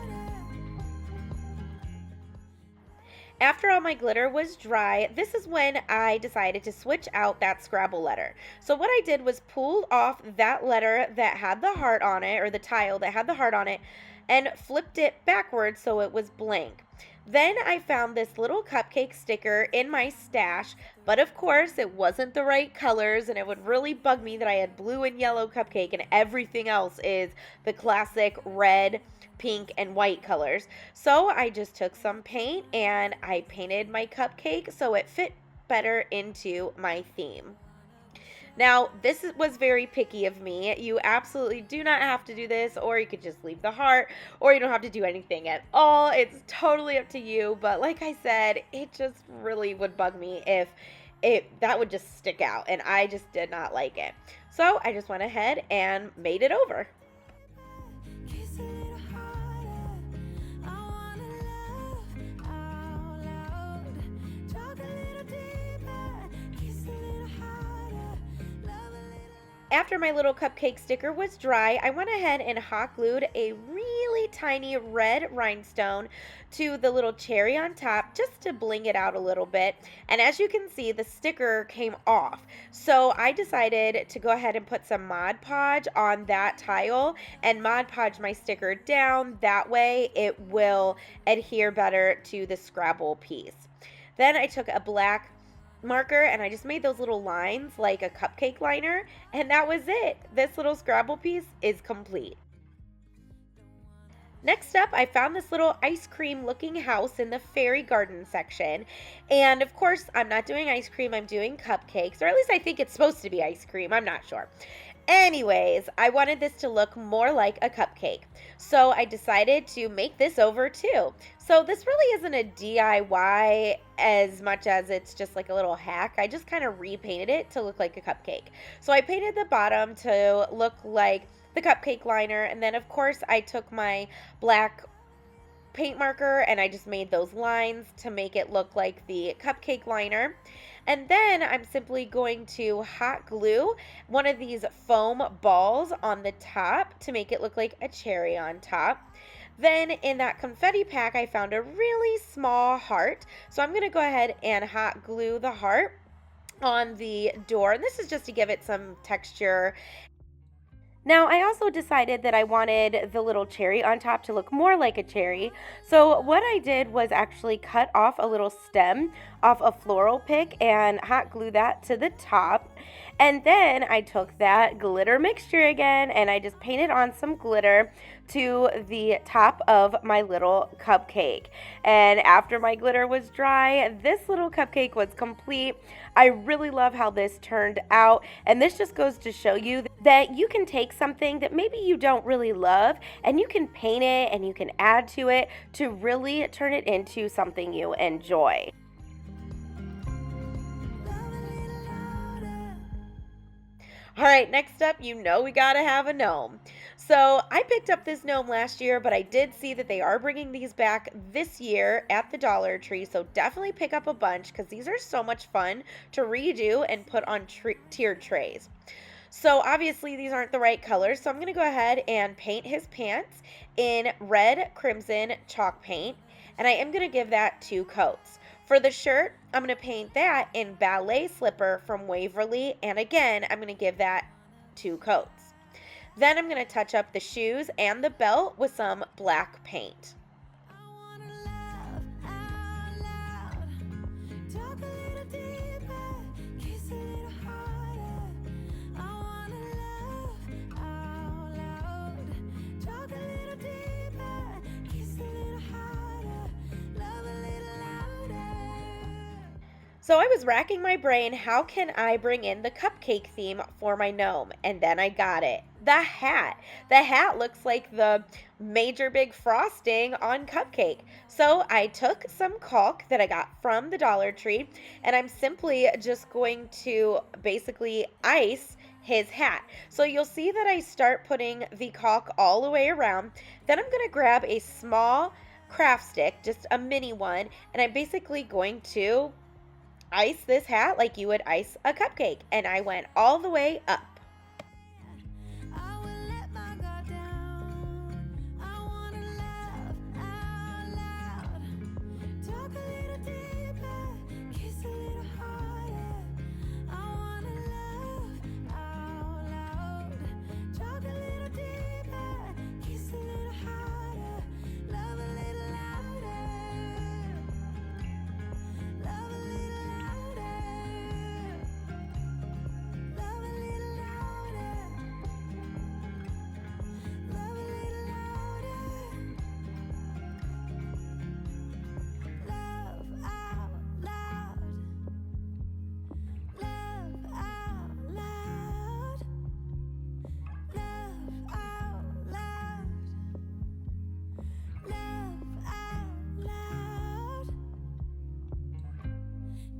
After all my glitter was dry, this is when I decided to switch out that Scrabble letter. So what I did was pull off that letter that had the heart on it, or the tile that had the heart on it, and flipped it backwards so it was blank. Then I found this little cupcake sticker in my stash, but of course it wasn't the right colors, and it would really bug me that I had blue and yellow cupcake and everything else is the classic red, pink, and white colors. So I just took some paint and I painted my cupcake so it fit better into my theme. Now, this was very picky of me. You absolutely do not have to do this, or you could just leave the heart, or you don't have to do anything at all. It's totally up to you, but like I said, it just really would bug me if that would just stick out, and I just did not like it. So I just went ahead and made it over. Kiss a little harder. I wanna laugh out loud. Talk a little deeper. Kiss a little harder. Love a little. After my little cupcake sticker was dry, I went ahead and hot glued a really tiny red rhinestone to the little cherry on top just to bling it out a little bit. And as you can see, the sticker came off. So I decided to go ahead and put some Mod Podge on that tile and Mod Podge my sticker down. That way it will adhere better to the Scrabble piece. Then I took a black marker and I just made those little lines like a cupcake liner, and that was it. This little Scrabble piece is complete. Next up, I found this little ice cream looking house in the fairy garden section. And of course, I'm not doing ice cream, I'm doing cupcakes, or at least I think it's supposed to be ice cream, I'm not sure. Anyways, I wanted this to look more like a cupcake. So I decided to make this over too. So this really isn't a DIY as much as it's just like a little hack. I just kind of repainted it to look like a cupcake. So I painted the bottom to look like the cupcake liner, and then of course I took my black paint marker and I just made those lines to make it look like the cupcake liner. And then I'm simply going to hot glue one of these foam balls on the top to make it look like a cherry on top. Then in that confetti pack, I found a really small heart. So I'm going to go ahead and hot glue the heart on the door. And this is just to give it some texture. Now, I also decided that I wanted the little cherry on top to look more like a cherry. So what I did was actually cut off a little stem off a floral pick and hot glue that to the top. And then I took that glitter mixture again and I just painted on some glitter to the top of my little cupcake. And after my glitter was dry, this little cupcake was complete. I really love how this turned out, and this just goes to show you that you can take something that maybe you don't really love and you can paint it and you can add to it to really turn it into something you enjoy. All right, next up, you know we gotta have a gnome. So I picked up this gnome last year, but I did see that they are bringing these back this year at the Dollar Tree. So definitely pick up a bunch because these are so much fun to redo and put on tiered trays. So obviously these aren't the right colors, so I'm going to go ahead and paint his pants in red crimson chalk paint, and I am going to give that 2 coats. For the shirt, I'm going to paint that in ballet slipper from Waverly, and again, I'm going to give that 2 coats. Then I'm going to touch up the shoes and the belt with some black paint. I wanna laugh out loud, talk a little deeper, kiss a little harder. I wanna laugh out loud, talk a little deeper, kiss a little harder, love a little louder. So I was racking my brain, how can I bring in the cupcake theme for my gnome? And then I got it. The hat. The hat looks like the major big frosting on Cupcake. So I took some caulk that I got from the Dollar Tree, and I'm simply just going to basically ice his hat. So you'll see that I start putting the caulk all the way around. Then I'm going to grab a small craft stick, just a mini one, and I'm basically going to ice this hat like you would ice a cupcake. And I went all the way up. I will let my guard down. I wanna laugh out loud, talk a little deeper, kiss a little harder. I wanna laugh out loud, talk a little deeper, kiss a little harder, love a little louder, love a little louder, love a little louder, love a little louder, laugh out loud, laugh out loud, laugh out loud, laugh out loud.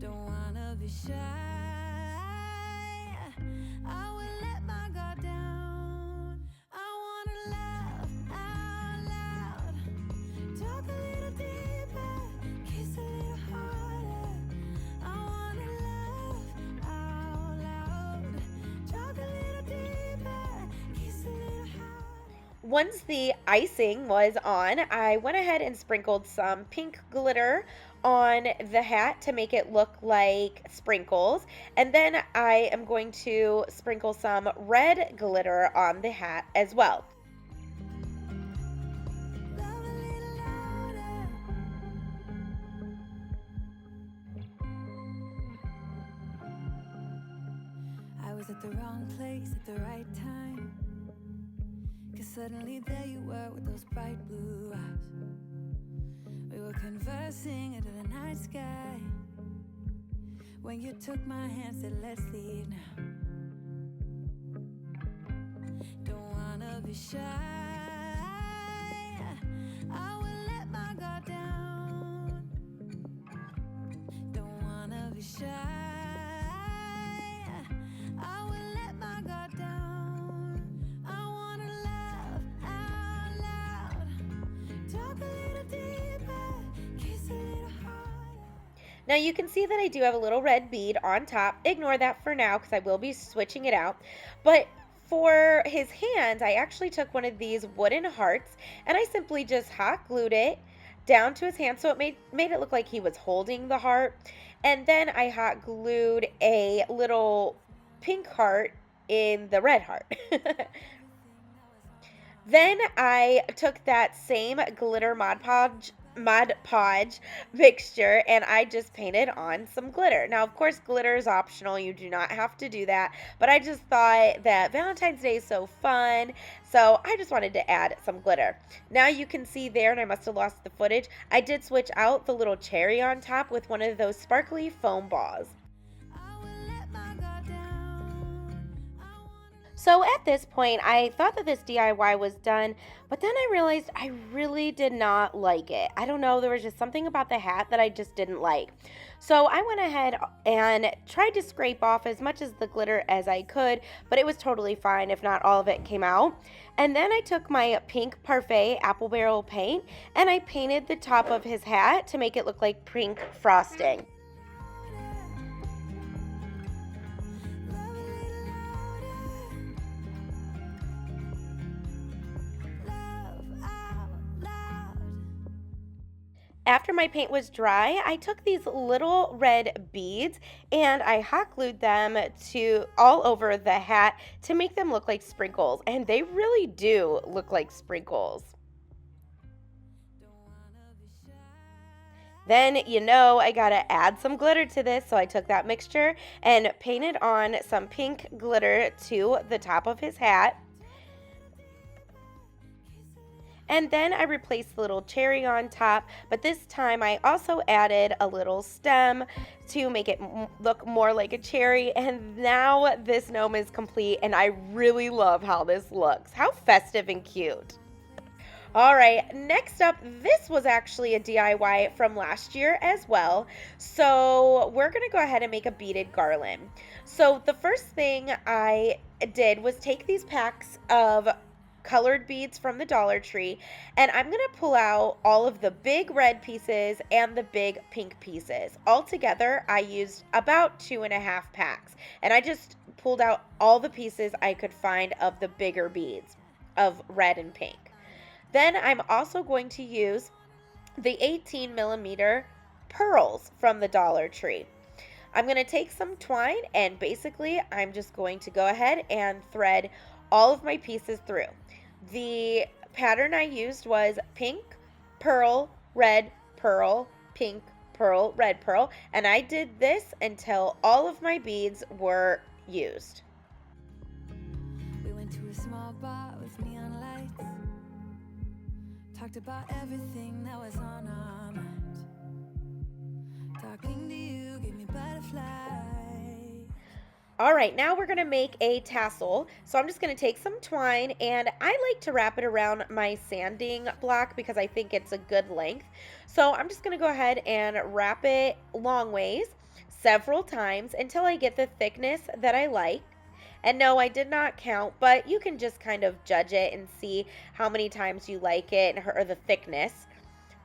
Don't wanna be shy. I will let my guard down. I wanna laugh out loud, talk a little deeper, kiss a little harder. I wanna laugh out loud, talk a little deeper, kiss a little harder. Once the icing was on, I went ahead and sprinkled some pink glitter on the hat to make it look like sprinkles. And then I am going to sprinkle some red glitter on the hat as well. Love a little louder. I was at the wrong place at the right time. 'Cause suddenly there you were with those bright blue eyes. We were conversing under the night sky. When you took my hand, said let's leave now. Don't wanna be shy. I will let my guard down. Don't wanna be shy. I will let my guard down. I wanna laugh out loud, talk a little deeper, kiss a little harder. Now you can see that I do have a little red bead on top. Ignore that for now because I will be switching it out. But for his hands, I actually took one of these wooden hearts and I simply just hot glued it down to his hand so it made it look like he was holding the heart. And then I hot glued a little pink heart in the red heart. Then I took that same glitter Mod Podge mixture and I just painted on some glitter. Now, of course, glitter is optional. You do not have to do that. But I just thought that Valentine's Day is so fun. So I just wanted to add some glitter. Now you can see there, and I must have lost the footage, I did switch out the little cherry on top with one of those sparkly foam balls. I will let my guard down. I wanna So at this point, I thought that this DIY was done, but then I realized I really did not like it. I don't know, there was just something about the hat that I just didn't like. So I went ahead and tried to scrape off as much as the glitter as I could, but it was totally fine if not all of it came out. And then I took my pink Parfait apple barrel paint and I painted the top of his hat to make it look like pink frosting. after my paint was dry, I took these little red beads and I hot glued them to all over the hat to make them look like sprinkles, and they really do look like sprinkles. Then, I gotta add some glitter to this, so I took that mixture and painted on some pink glitter to the top of his hat. And then I replaced the little cherry on top, but this time I also added a little stem to make it look more like a cherry. And now this gnome is complete, and I really love how this looks. How festive and cute. All right, next up, this was actually a DIY from last year as well. So we're gonna go ahead and make a beaded garland. So the first thing I did was take these packs of colored beads from the Dollar Tree, and I'm gonna pull out all of the big red pieces and the big pink pieces. Altogether, I used about 2.5 packs, and I just pulled out all the pieces I could find of the bigger beads of red and pink. Then I'm also going to use the 18mm pearls from the Dollar Tree. I'm going to take some twine, and basically I'm just going to go ahead and thread all of my pieces through. The pattern I used was pink, pearl, red, pearl, pink, pearl, red, pearl, and I did this until all of my beads were used. We went to a small bar with neon lights, talked about everything that was on our mind. Talking to you gave me butterflies. All right, now we're gonna make a tassel. So I'm just gonna take some twine, and I like to wrap it around my sanding block because I think it's a good length. So I'm just gonna go ahead and wrap it long ways several times until I get the thickness that I like. And no, I did not count, but you can just kind of judge it and see how many times you like it or the thickness.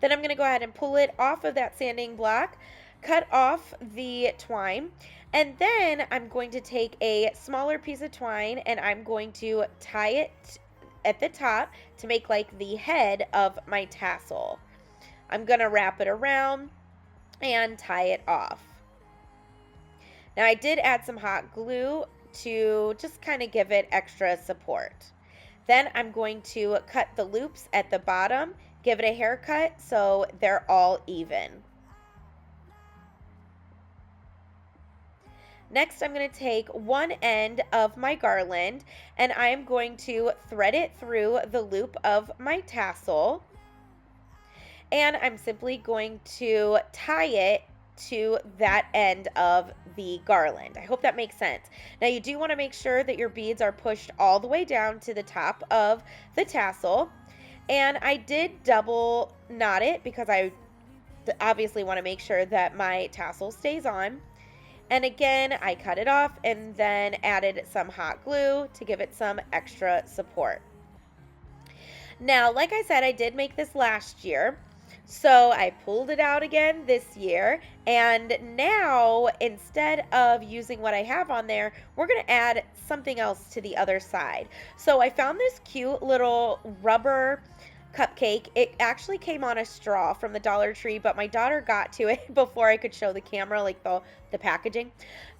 Then I'm gonna go ahead and pull it off of that sanding block, cut off the twine, and then I'm going to take a smaller piece of twine and I'm going to tie it at the top to make like the head of my tassel. I'm going to wrap it around and tie it off. Now I did add some hot glue to just kind of give it extra support. Then I'm going to cut the loops at the bottom, give it a haircut so they're all even. Next, I'm going to take one end of my garland and I'm going to thread it through the loop of my tassel. And I'm simply going to tie it to that end of the garland. I hope that makes sense. Now you do want to make sure that your beads are pushed all the way down to the top of the tassel. And I did double knot it because I obviously want to make sure that my tassel stays on. And again, I cut it off and then added some hot glue to give it some extra support. Now, like I said, I did make this last year, so I pulled it out again this year, and now instead of using what I have on there, we're going to add something else to the other side. So I found this cute little rubber cupcake. It actually came on a straw from the Dollar Tree, but my daughter got to it before I could show the camera, like the packaging.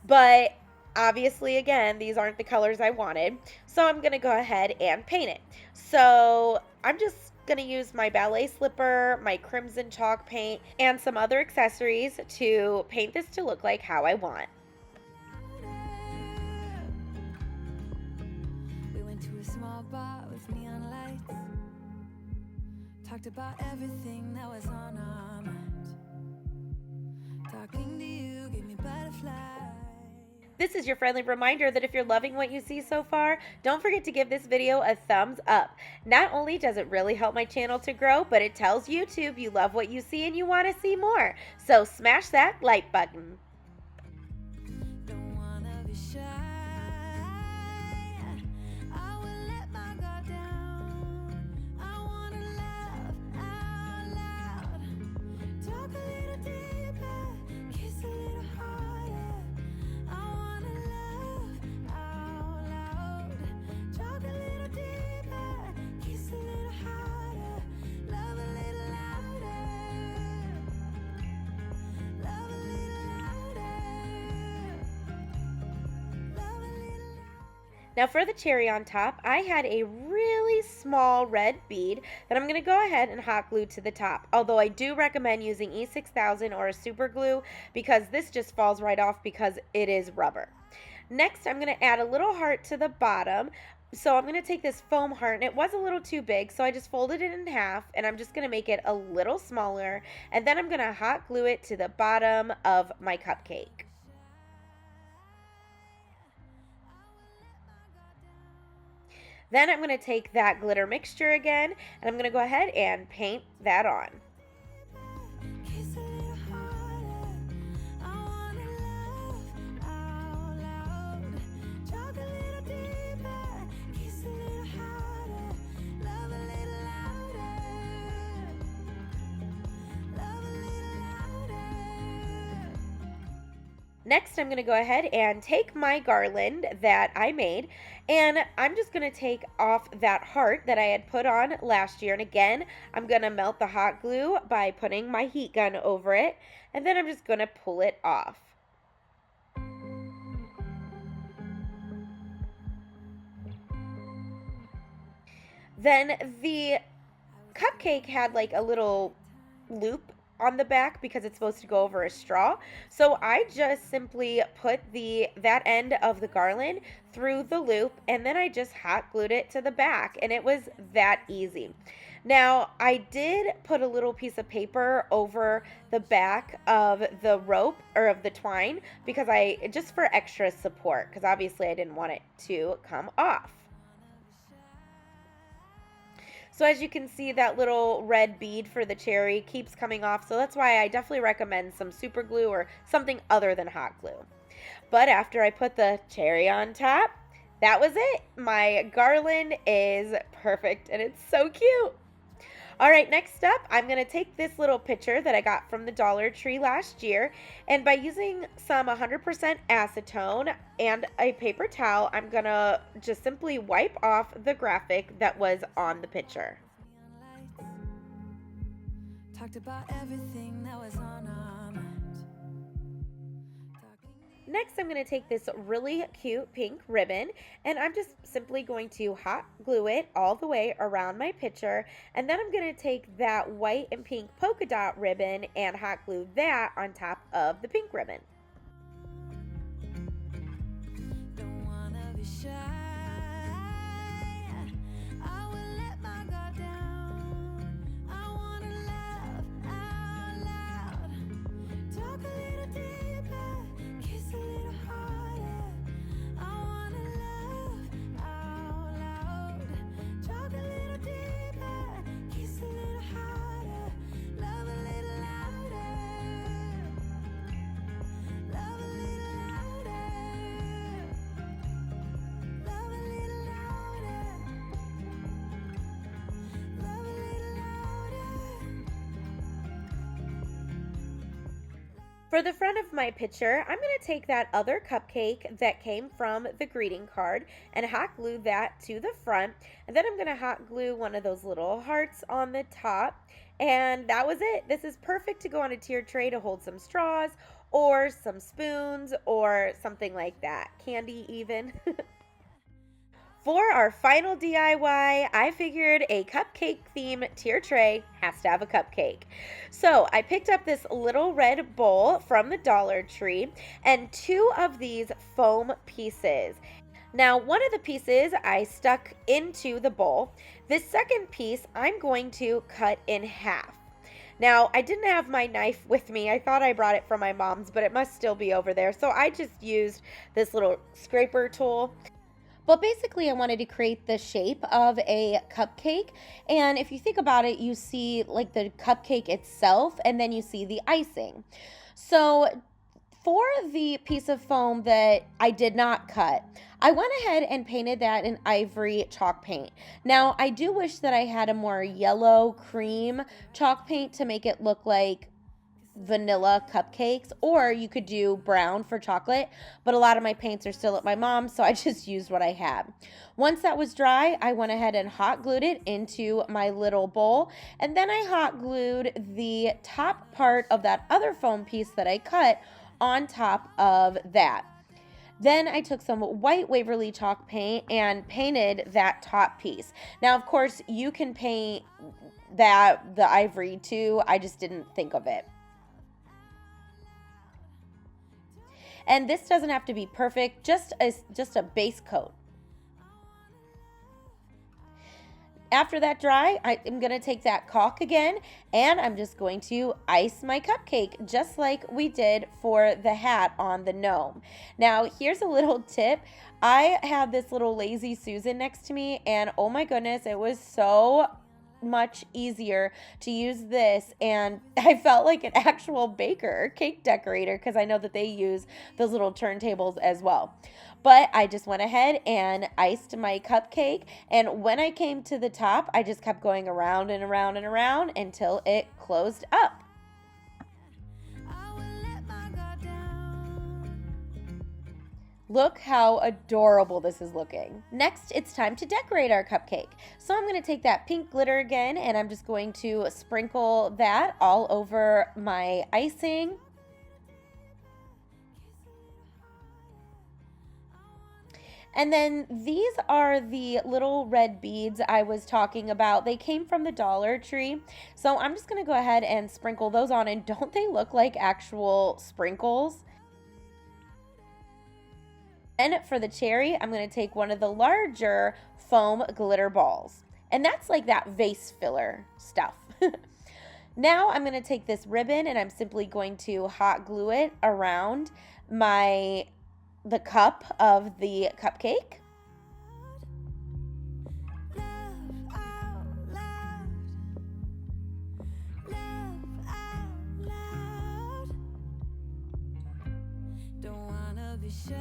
But obviously, again, these aren't the colors I wanted, so I'm going to go ahead and paint it. So I'm just going to use my ballet slipper, my crimson chalk paint, and some other accessories to paint this to look like how I want. We went to a small bar with neon lights, talked about everything that was on our mind. Talking to you gave me butterflies. This is your friendly reminder that if you're loving what you see so far, don't forget to give this video a thumbs up. Not only does it really help my channel to grow, but it tells YouTube you love what you see and you want to see more. So smash that like button. Don't wanna be shy. I will let my guard down. I wanna laugh out loud. Talk a little deeper, kiss a little harder. I wanna laugh out loud. Talk a little deeper, kiss a little harder, love a little louder. Now for the cherry on top, I had a really small red bead that I'm going to go ahead and hot glue to the top. Although I do recommend using E6000 or a super glue because this just falls right off because it is rubber. Next, I'm going to add a little heart to the bottom. So I'm going to take this foam heart, and it was a little too big, so I just folded it in half, and I'm just going to make it a little smaller, and then I'm going to hot glue it to the bottom of my cupcake. Then I'm going to take that glitter mixture again, and I'm going to go ahead and paint that on. Next, I'm going to go ahead and take my garland that I made, and I'm just going to take off that heart that I had put on last year. And again, I'm going to melt the hot glue by putting my heat gun over it, and then I'm just going to pull it off. Then the cupcake had like a little loop on the back because it's supposed to go over a straw. So I just simply put that end of the garland through the loop, and then I just hot glued it to the back, and it was that easy. Now, I did put a little piece of paper over the back of the rope or of the twine because just for extra support, because obviously I didn't want it to come off. So as you can see, that little red bead for the cherry keeps coming off. So that's why I definitely recommend some super glue or something other than hot glue. But after I put the cherry on top, that was it. My garland is perfect and it's so cute. All right, next up, I'm going to take this little picture that I got from the Dollar Tree last year, and by using some 100% acetone and a paper towel, I'm going to just simply wipe off the graphic that was on the picture. Talked about everything that was on our mind. Next, I'm going to take this really cute pink ribbon, and I'm just simply going to hot glue it all the way around my picture, and then I'm going to take that white and pink polka dot ribbon and hot glue that on top of the pink ribbon. Don't wanna be shy. I will let my guard down. I wanna laugh out loud. Talk a little deeper. Kiss a little harder. I wanna laugh out loud. Talk a little deeper. Kiss a little harder. Love a little louder. Love a little louder. Love a little louder. Love a little louder. For the front of my picture, I'm going to take that other cupcake that came from the greeting card and hot glue that to the front. And then I'm going to hot glue one of those little hearts on the top. And that was it. This is perfect to go on a tiered tray to hold some straws or some spoons or something like that. Candy even. For our final DIY, I figured a cupcake theme tier tray has to have a cupcake. So I picked up this little red bowl from the Dollar Tree and 2 of these foam pieces. Now, one of the pieces I stuck into the bowl. This second piece I'm going to cut in half. Now, I didn't have my knife with me. I thought I brought it from my mom's, but it must still be over there. So I just used this little scraper tool. But basically, I wanted to create the shape of a cupcake. And if you think about it, you see like the cupcake itself, and then you see the icing. So for the piece of foam that I did not cut, I went ahead and painted that in ivory chalk paint. Now, I do wish that I had a more yellow cream chalk paint to make it look like vanilla cupcakes, or you could do brown for chocolate, but a lot of my paints are still at my mom's, so I just used what I had. Once that was dry, I went ahead and hot glued it into my little bowl, and then I hot glued the top part of that other foam piece that I cut on top of that. Then I took some white Waverly chalk paint and painted that top piece. Now, of course, you can paint the ivory too. I just didn't think of it. And this doesn't have to be perfect, just a base coat. After that dry, I'm going to take that caulk again, and I'm just going to ice my cupcake, just like we did for the hat on the gnome. Now, here's a little tip. I had this little Lazy Susan next to me, and oh my goodness, it was so much easier to use this, and I felt like an actual baker, cake decorator, because I know that they use those little turntables as well. But I just went ahead and iced my cupcake, and when I came to the top, I just kept going around and around and around until it closed up. Look how adorable this is looking. Next, it's time to decorate our cupcake. So I'm going to take that pink glitter again, and I'm just going to sprinkle that all over my icing. And then these are the little red beads I was talking about. They came from the Dollar Tree. So I'm just going to go ahead and sprinkle those on, and don't they look like actual sprinkles? And for the cherry, I'm going to take one of the larger foam glitter balls. And that's like that vase filler stuff. Now I'm going to take this ribbon, and I'm simply going to hot glue it around the cup of the cupcake. Don't wanna be shy.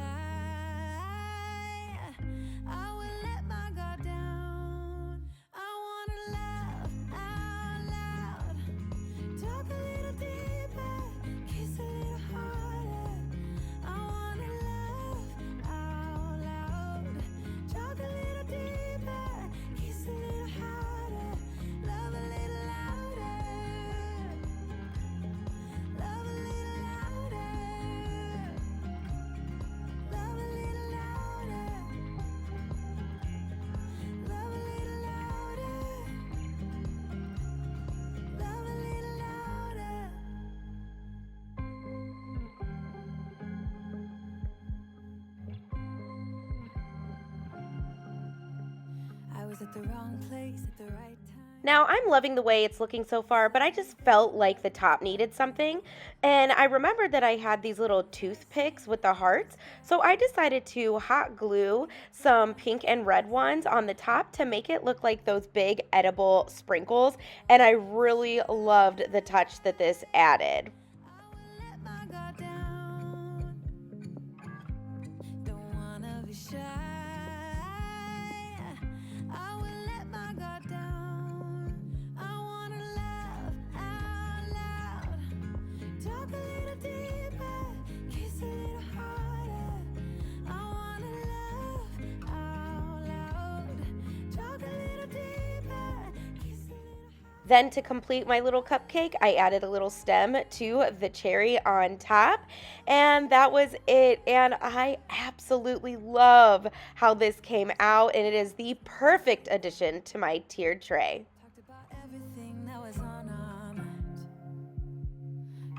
I will let my guard down. I wanna laugh out loud. Talk a little deeper, kiss a little harder. I wanna laugh out loud. Talk a little deeper, kiss a little harder. Love a little louder. Love a little louder. Love a little louder. Love a little louder. Love a little louder. I was at the wrong place at the right time. Now, I'm loving the way it's looking so far, but I just felt like the top needed something. And I remembered that I had these little toothpicks with the hearts. So I decided to hot glue some pink and red ones on the top to make it look like those big edible sprinkles. And I really loved the touch that this added. Let my guard down. Don't wanna be shy. I will let my guard down. I wanna laugh out loud. Talk a little deeper, kiss a little harder. I wanna laugh out loud. Talk a little deeper, kiss a little harder. Then to complete my little cupcake, I added a little stem to the cherry on top, and that was it. And I absolutely love how this came out, and it is the perfect addition to my tiered tray. Talked about everything that was on our minds.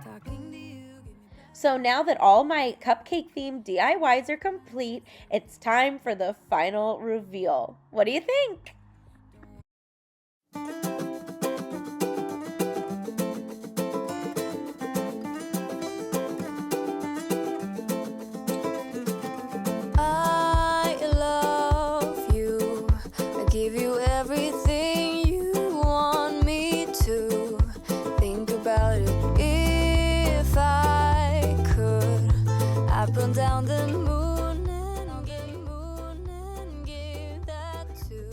Talking to you, give me So now that all my cupcake themed DIYs are complete, it's time for the final reveal. What do you think? I love you. I give you everything you want me to. Think about it if I could. I'd burn down the moon and give that to.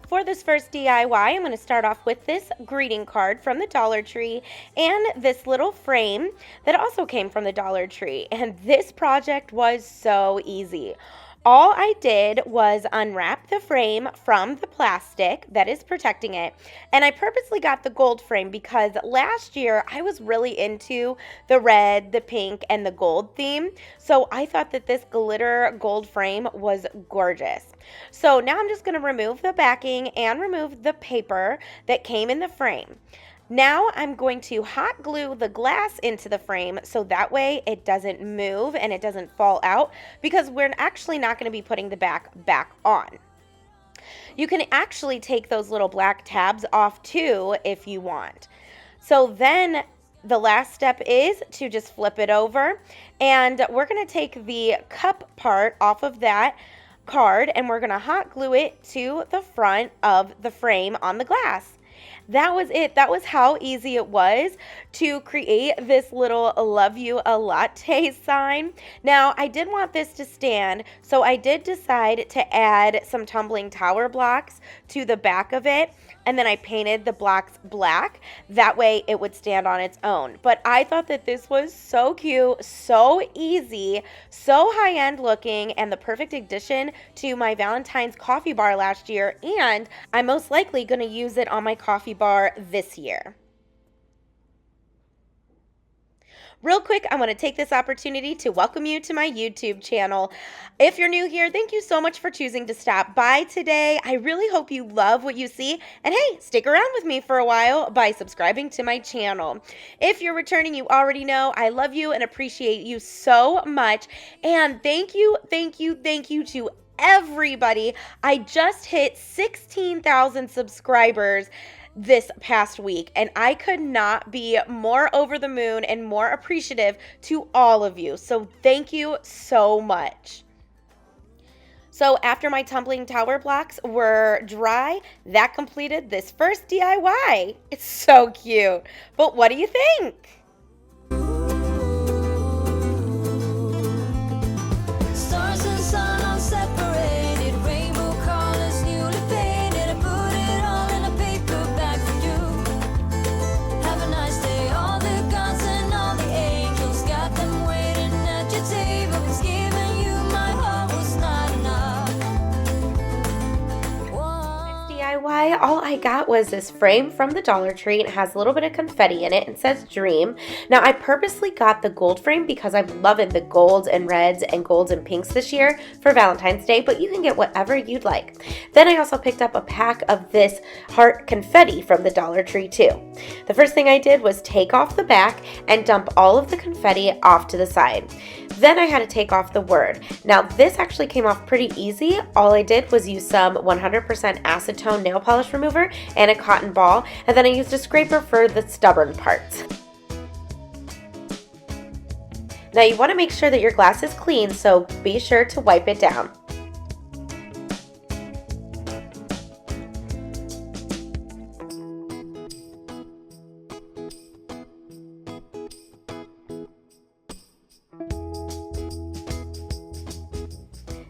For this first DIY, I'm going to start off with this greeting card from the Dollar Tree and this little frame that also came from the Dollar Tree. And this project was so easy. all I did was unwrap the frame from the plastic that is protecting it, and I purposely got the gold frame because last year I was really into the red, the pink, and the gold theme, so I thought that this glitter gold frame was gorgeous. So now I'm just going to remove the backing and remove the paper that came in the frame. Now I'm going to hot glue the glass into the frame so that way it doesn't move and it doesn't fall out, because we're actually not going to be putting the back on. You can actually take those little black tabs off too if you want. So then the last step is to just flip it over, and we're going to take the cup part off of that card and we're going to hot glue it to the front of the frame on the glass. That was it. That was how easy it was to create this little love you a latte sign. Now, I did want this to stand, so I did decide to add some tumbling tower blocks to the back of it, and then I painted the blocks black. That way it would stand on its own. But I thought that this was so cute, so easy, so high-end looking, and the perfect addition to my Valentine's coffee bar last year, and I'm most likely going to use it on my coffee bar this year. Real quick, I want to take this opportunity to welcome you to my YouTube channel. If you're new here, thank you so much for choosing to stop by today. I really hope you love what you see. And hey, stick around with me for a while by subscribing to my channel. If you're returning, you already know I love you and appreciate you so much. And thank you to everybody. I just hit 16,000 subscribers this past week, and I could not be more over the moon and more appreciative to all of you. So thank you so much. So after my tumbling tower blocks were dry, that completed this first DIY. It's so cute. But what do you think? Stars and sun are separated, rainbow colors newly painted. I put it all in a paper bag for you. Have a nice day. All the gods and all the angels got them waiting at your table. It's giving you my heart was not enough. DIY, all I got was this frame from the Dollar Tree. It has a little bit of confetti in it and says dream. Now I purposely got the gold frame because I'm loving the golds and reds and golds and pinks this year for Valentine's Day, but you can get whatever you'd like. Then I also picked up a pack of this heart confetti from the Dollar Tree too. The first thing I did was take off the back and dump all of the confetti off to the side. Then I had to take off the word. Now this actually came off pretty easy. All I did was use some 100% acetone nail polish remover and a cotton ball, and then I used a scraper for the stubborn parts. Now you want to make sure that your glass is clean, so be sure to wipe it down.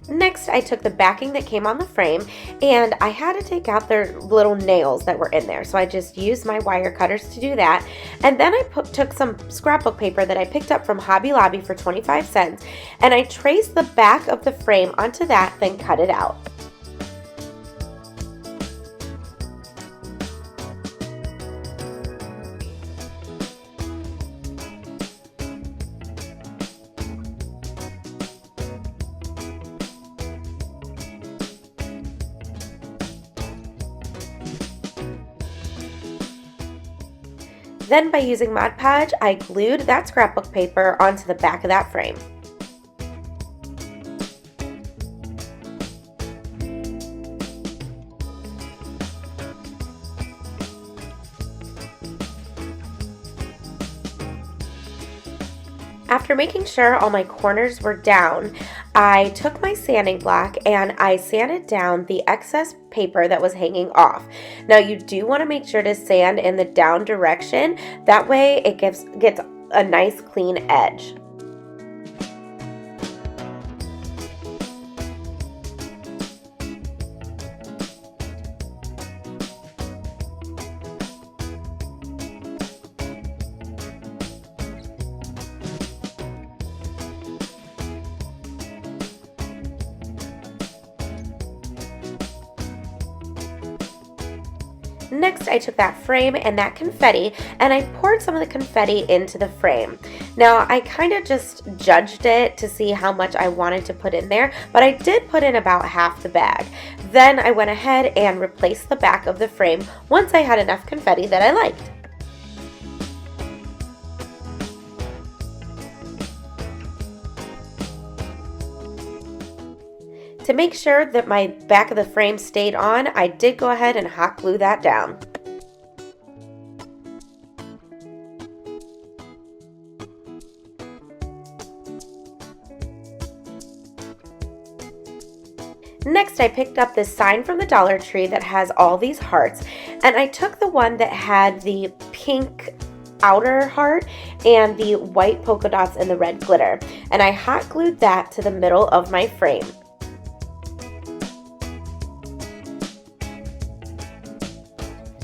Next, I took the backing that came on the frame and I had to take out their little nails that were in there. So I just used my wire cutters to do that. And then I took some scrapbook paper that I picked up from Hobby Lobby for 25 cents and I traced the back of the frame onto that, then cut it out. Then by using Mod Podge, I glued that scrapbook paper onto the back of that frame. After making sure all my corners were down, I took my sanding block and I sanded down the excess paper that was hanging off. Now you do want to make sure to sand in the down direction, that way it gets a nice clean edge. Next, I took that frame and that confetti and I poured some of the confetti into the frame. Now, I kind of just judged it to see how much I wanted to put in there, but I did put in about half the bag. Then I went ahead and replaced the back of the frame once I had enough confetti that I liked. To make sure that my back of the frame stayed on, I did go ahead and hot glue that down. Next, I picked up this sign from the Dollar Tree that has all these hearts, and I took the one that had the pink outer heart and the white polka dots and the red glitter, and I hot glued that to the middle of my frame.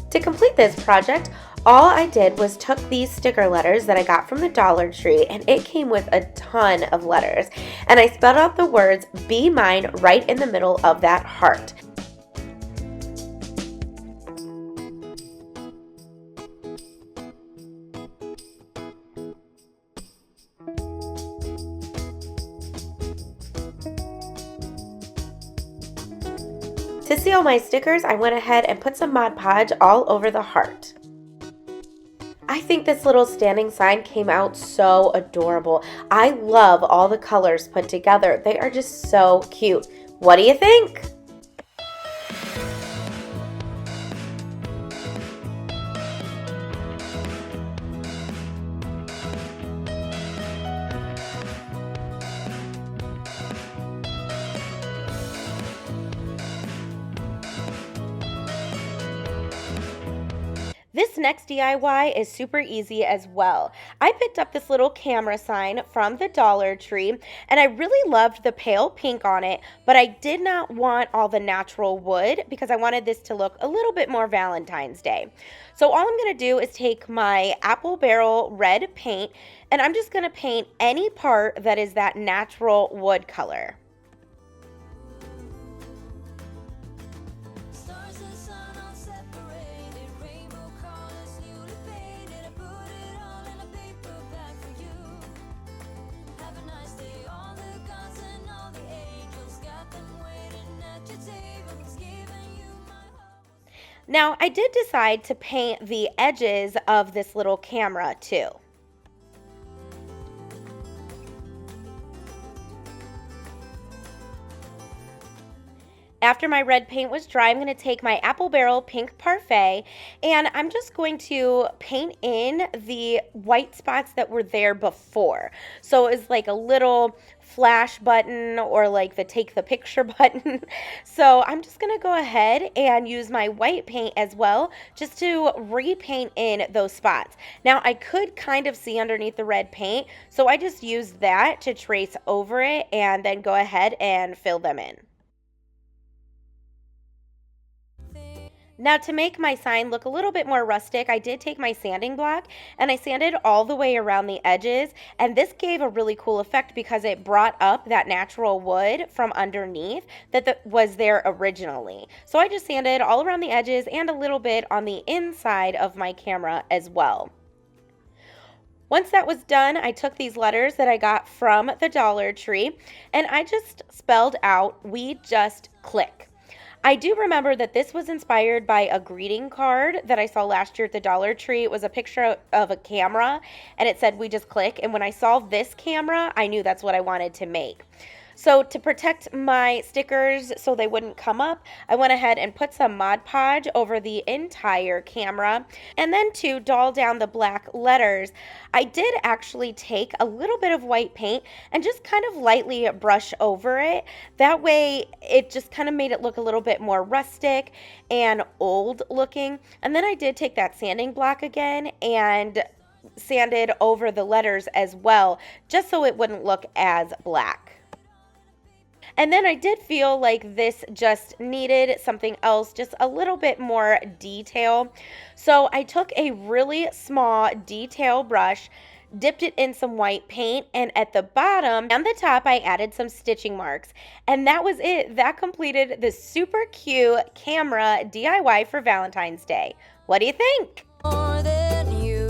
To complete this project, all I did was took these sticker letters that I got from the Dollar Tree, and it came with a ton of letters, and I spelled out the words "Be Mine" right in the middle of that heart. To seal my stickers, I went ahead and put some Mod Podge all over the heart. I think this little standing sign came out so adorable. I love all the colors put together. They are just so cute. What do you think? This next DIY is super easy as well. I picked up this little camera sign from the Dollar Tree, and I really loved the pale pink on it, but I did not want all the natural wood because I wanted this to look a little bit more Valentine's Day. So all I'm going to do is take my apple barrel red paint, and I'm just going to paint any part that is that natural wood color. Now, I did decide to paint the edges of this little camera too. After my red paint was dry, I'm going to take my Apple Barrel Pink Parfait, and I'm just going to paint in the white spots that were there before. So it's like a little flash button or like the take the picture button. So I'm just going to go ahead and use my white paint as well just to repaint in those spots. Now I could kind of see underneath the red paint, so I just used that to trace over it and then go ahead and fill them in. Now to make my sign look a little bit more rustic, I did take my sanding block and I sanded all the way around the edges, and this gave a really cool effect because it brought up that natural wood from underneath that was there originally. So I just sanded all around the edges and a little bit on the inside of my camera as well. Once that was done, I took these letters that I got from the Dollar Tree and I just spelled out "We Just Click." I do remember that this was inspired by a greeting card that I saw last year at the Dollar Tree. It was a picture of a camera and it said "We Just Click," and when I saw this camera, I knew that's what I wanted to make. So to protect my stickers so they wouldn't come up, I went ahead and put some Mod Podge over the entire camera. And then to dull down the black letters, I did actually take a little bit of white paint and just kind of lightly brush over it. That way it just kind of made it look a little bit more rustic and old looking. And then I did take that sanding block again and sanded over the letters as well, just so it wouldn't look as black. And then I did feel like this just needed something else, just a little bit more detail. So I took a really small detail brush, dipped it in some white paint, and at the bottom and the top I added some stitching marks. And that was it. That completed this super cute camera DIY for Valentine's Day. What do you think? More than you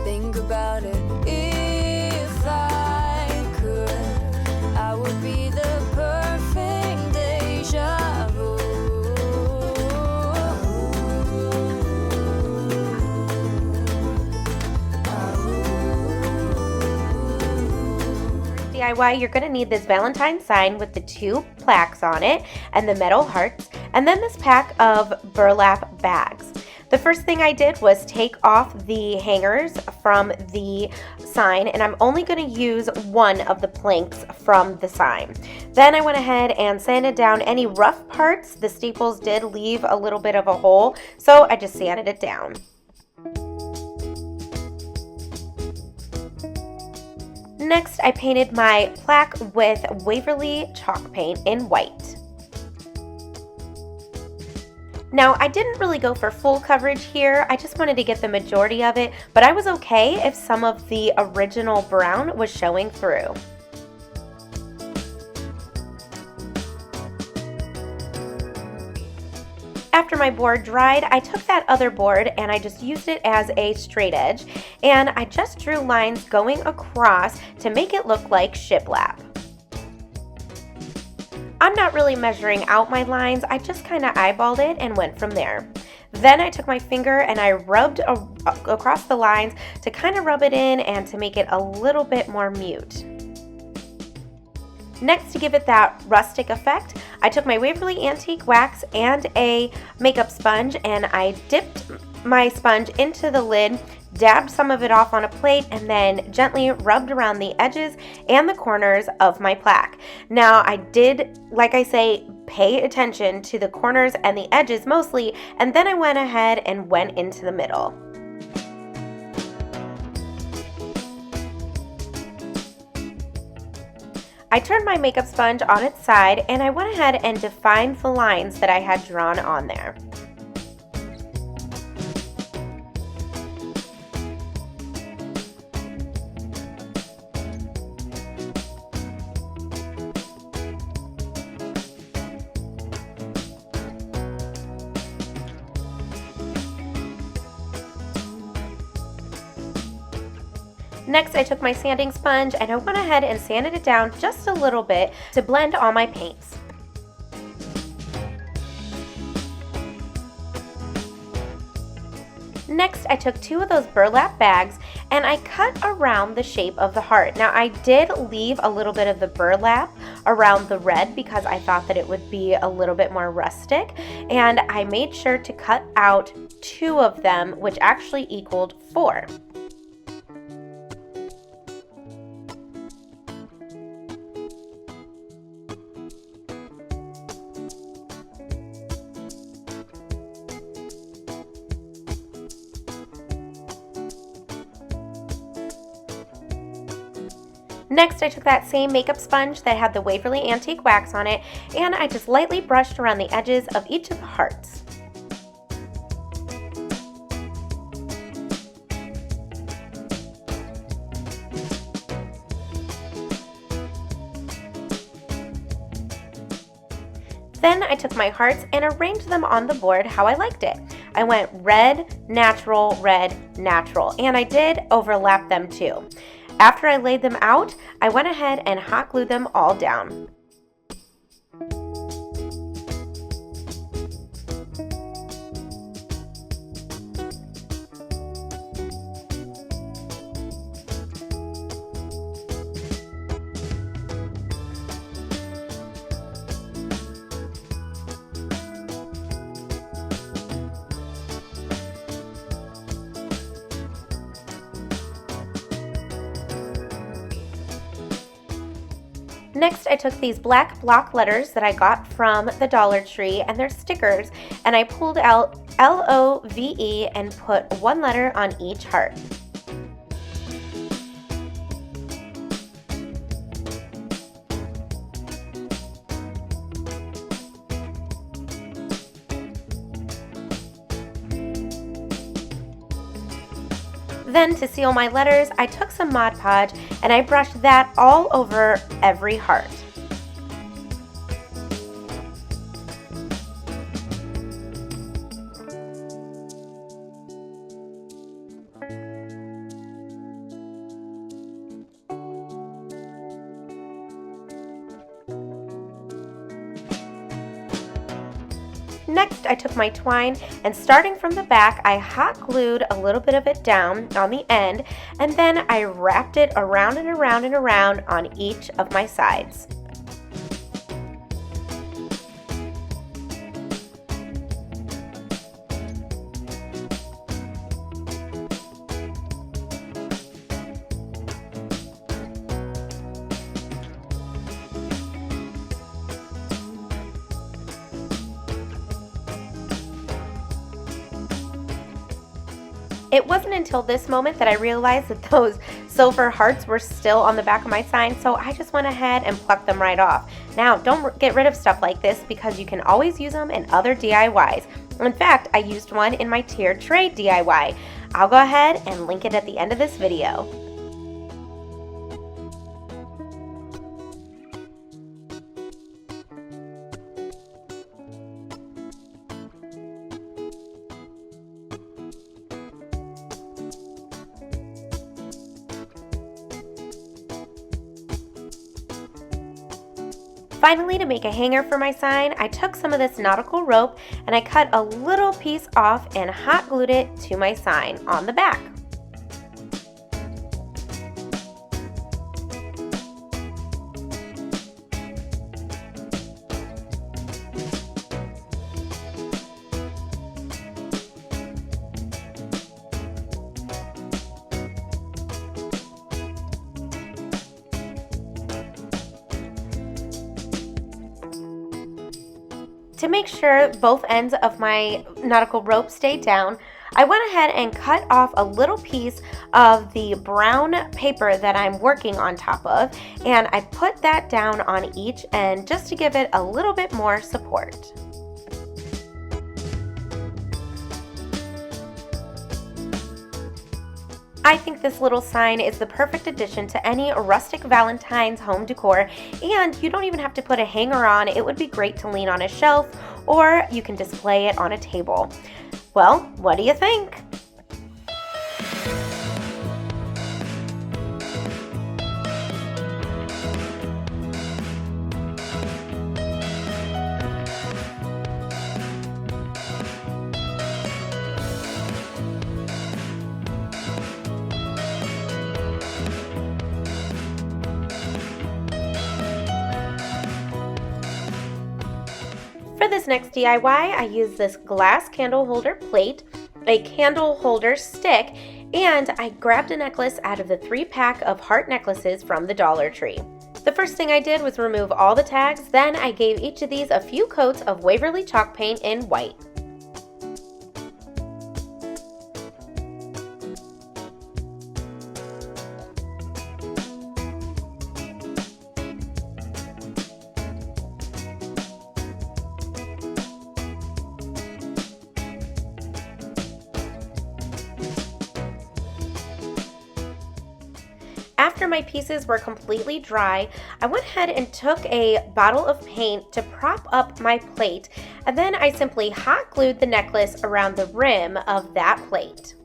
think about it. If I could, I would be the perfect deja vu. DIY, you're going to need this Valentine sign with the 2 plaques on it and the metal hearts, and then this pack of burlap bags. The first thing I did was take off the hangers from the sign, and I'm only going to use one of the planks from the sign. Then I went ahead and sanded down any rough parts. The staples did leave a little bit of a hole, so I just sanded it down. Next, I painted my plaque with Waverly chalk paint in white. Now, I didn't really go for full coverage here. I just wanted to get the majority of it, but I was okay if some of the original brown was showing through. After my board dried, I took that other board and I just used it as a straight edge, and I just drew lines going across to make it look like shiplap. I'm not really measuring out my lines, I just kind of eyeballed it and went from there. Then I took my finger and I rubbed across the lines to kind of rub it in and to make it a little bit more mute. Next, to give it that rustic effect, I took my Waverly Antique Wax and a makeup sponge, and I dipped my sponge into the lid, dabbed some of it off on a plate, and then gently rubbed around the edges and the corners of my plaque. Now, I did, like I say, pay attention to the corners and the edges mostly, and then I went ahead and went into the middle. I turned my makeup sponge on its side and I went ahead and defined the lines that I had drawn on there. Next, I took my sanding sponge and I went ahead and sanded it down just a little bit to blend all my paints. Next, I took 2 of those burlap bags and I cut around the shape of the heart. Now, I did leave a little bit of the burlap around the red because I thought that it would be a little bit more rustic, and I made sure to cut out 2 of them, which actually equaled 4. Next, I took that same makeup sponge that had the Waverly Antique Wax on it, and I just lightly brushed around the edges of each of the hearts. Then I took my hearts and arranged them on the board how I liked it. I went red, natural, and I did overlap them too. After I laid them out, I went ahead and hot glued them all down. Next, I took these black block letters that I got from the Dollar Tree, and they're stickers, and I pulled out LOVE and put 1 letter on each heart. Then to seal my letters, I took some Mod Podge and I brushed that all over every heart. Next, I took my twine and starting from the back, I hot glued a little bit of it down on the end, and then I wrapped it around and around and around on each of my sides. It wasn't until this moment that I realized that those silver hearts were still on the back of my sign, so I just went ahead and plucked them right off. Now, don't get rid of stuff like this because you can always use them in other DIYs. In fact, I used one in my tiered tray DIY. I'll go ahead and link it at the end of this video. Finally, to make a hanger for my sign, I took some of this nautical rope and I cut a little piece off and hot glued it to my sign on the back. To make sure both ends of my nautical rope stayed down, I went ahead and cut off a little piece of the brown paper that I'm working on top of, and I put that down on each end just to give it a little bit more support. I think this little sign is the perfect addition to any rustic Valentine's home decor, and you don't even have to put a hanger on. It would be great to lean on a shelf, or you can display it on a table. Well, what do you think? For this next DIY, I used this glass candle holder plate, a candle holder stick, and I grabbed a necklace out of the 3-pack of heart necklaces from the Dollar Tree. The first thing I did was remove all the tags, then I gave each of these a few coats of Waverly chalk paint in white. After my pieces were completely dry, I went ahead and took a bottle of paint to prop up my plate, and then I simply hot glued the necklace around the rim of that plate.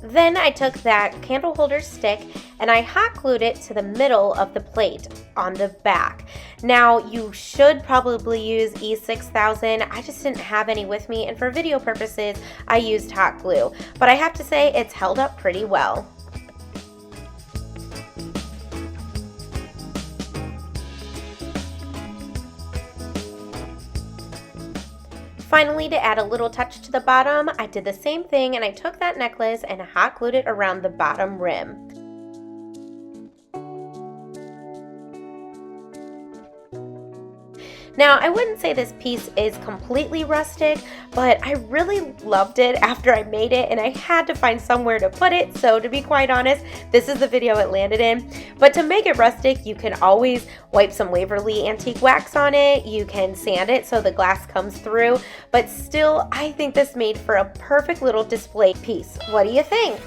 Then I took that candle holder stick and I hot glued it to the middle of the plate on the back. Now you should probably use E6000. I just didn't have any with me, and for video purposes I used hot glue, but I have to say it's held up pretty well. Finally, to add a little touch to the bottom, I did the same thing and I took that necklace and hot glued it around the bottom rim. Now, I wouldn't say this piece is completely rustic, but I really loved it after I made it and I had to find somewhere to put it, so to be quite honest, this is the video it landed in. But to make it rustic, you can always wipe some Waverly antique wax on it, you can sand it so the glass comes through, but still, I think this made for a perfect little display piece. What do you think?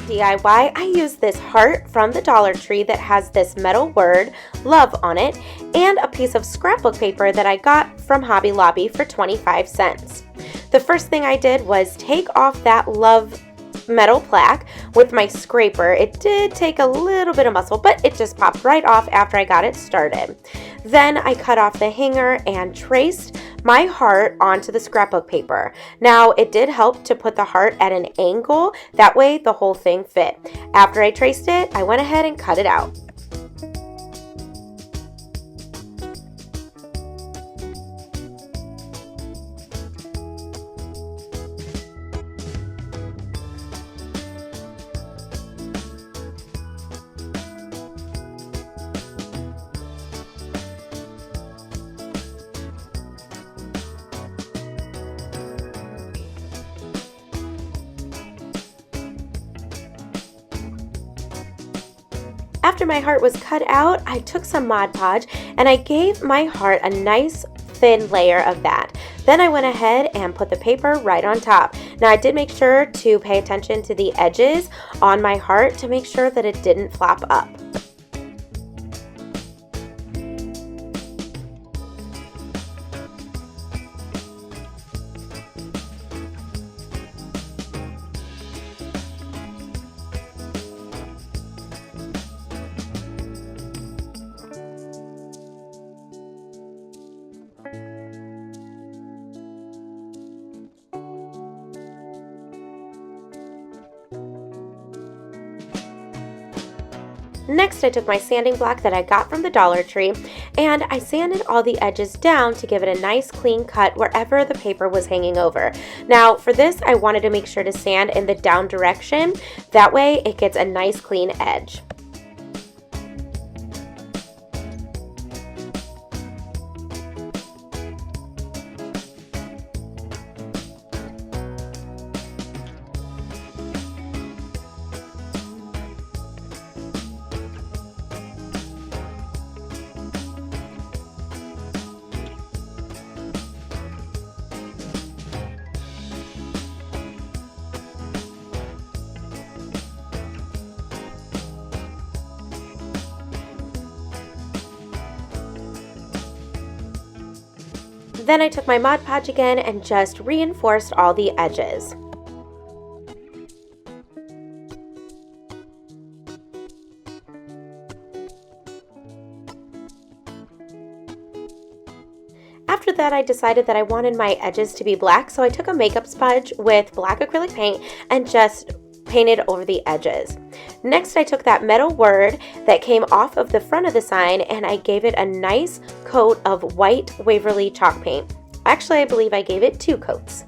DIY, I used this heart from the Dollar Tree that has this metal word, love, on it, and a piece of scrapbook paper that I got from Hobby Lobby for 25 cents. The first thing I did was take off that love metal plaque with my scraper. It did take a little bit of muscle, but it just popped right off after I got it started. Then I cut off the hanger and traced my heart onto the scrapbook paper. Now, it did help to put the heart at an angle, that way the whole thing fit. After I traced it, I went ahead and cut it out. After my heart was cut out, I took some Mod Podge and I gave my heart a nice thin layer of that. Then I went ahead and put the paper right on top. Now, I did make sure to pay attention to the edges on my heart to make sure that it didn't flop up. Next, I took my sanding block that I got from the Dollar Tree and I sanded all the edges down to give it a nice clean cut wherever the paper was hanging over. Now, for this, I wanted to make sure to sand in the down direction. That way, it gets a nice clean edge. Then I took my Mod Podge again and just reinforced all the edges. After that, I decided that I wanted my edges to be black, so I took a makeup sponge with black acrylic paint and just painted over the edges. Next, I took that metal word that came off of the front of the sign and I gave it a nice coat of white Waverly chalk paint. Actually, I believe I gave it 2 coats.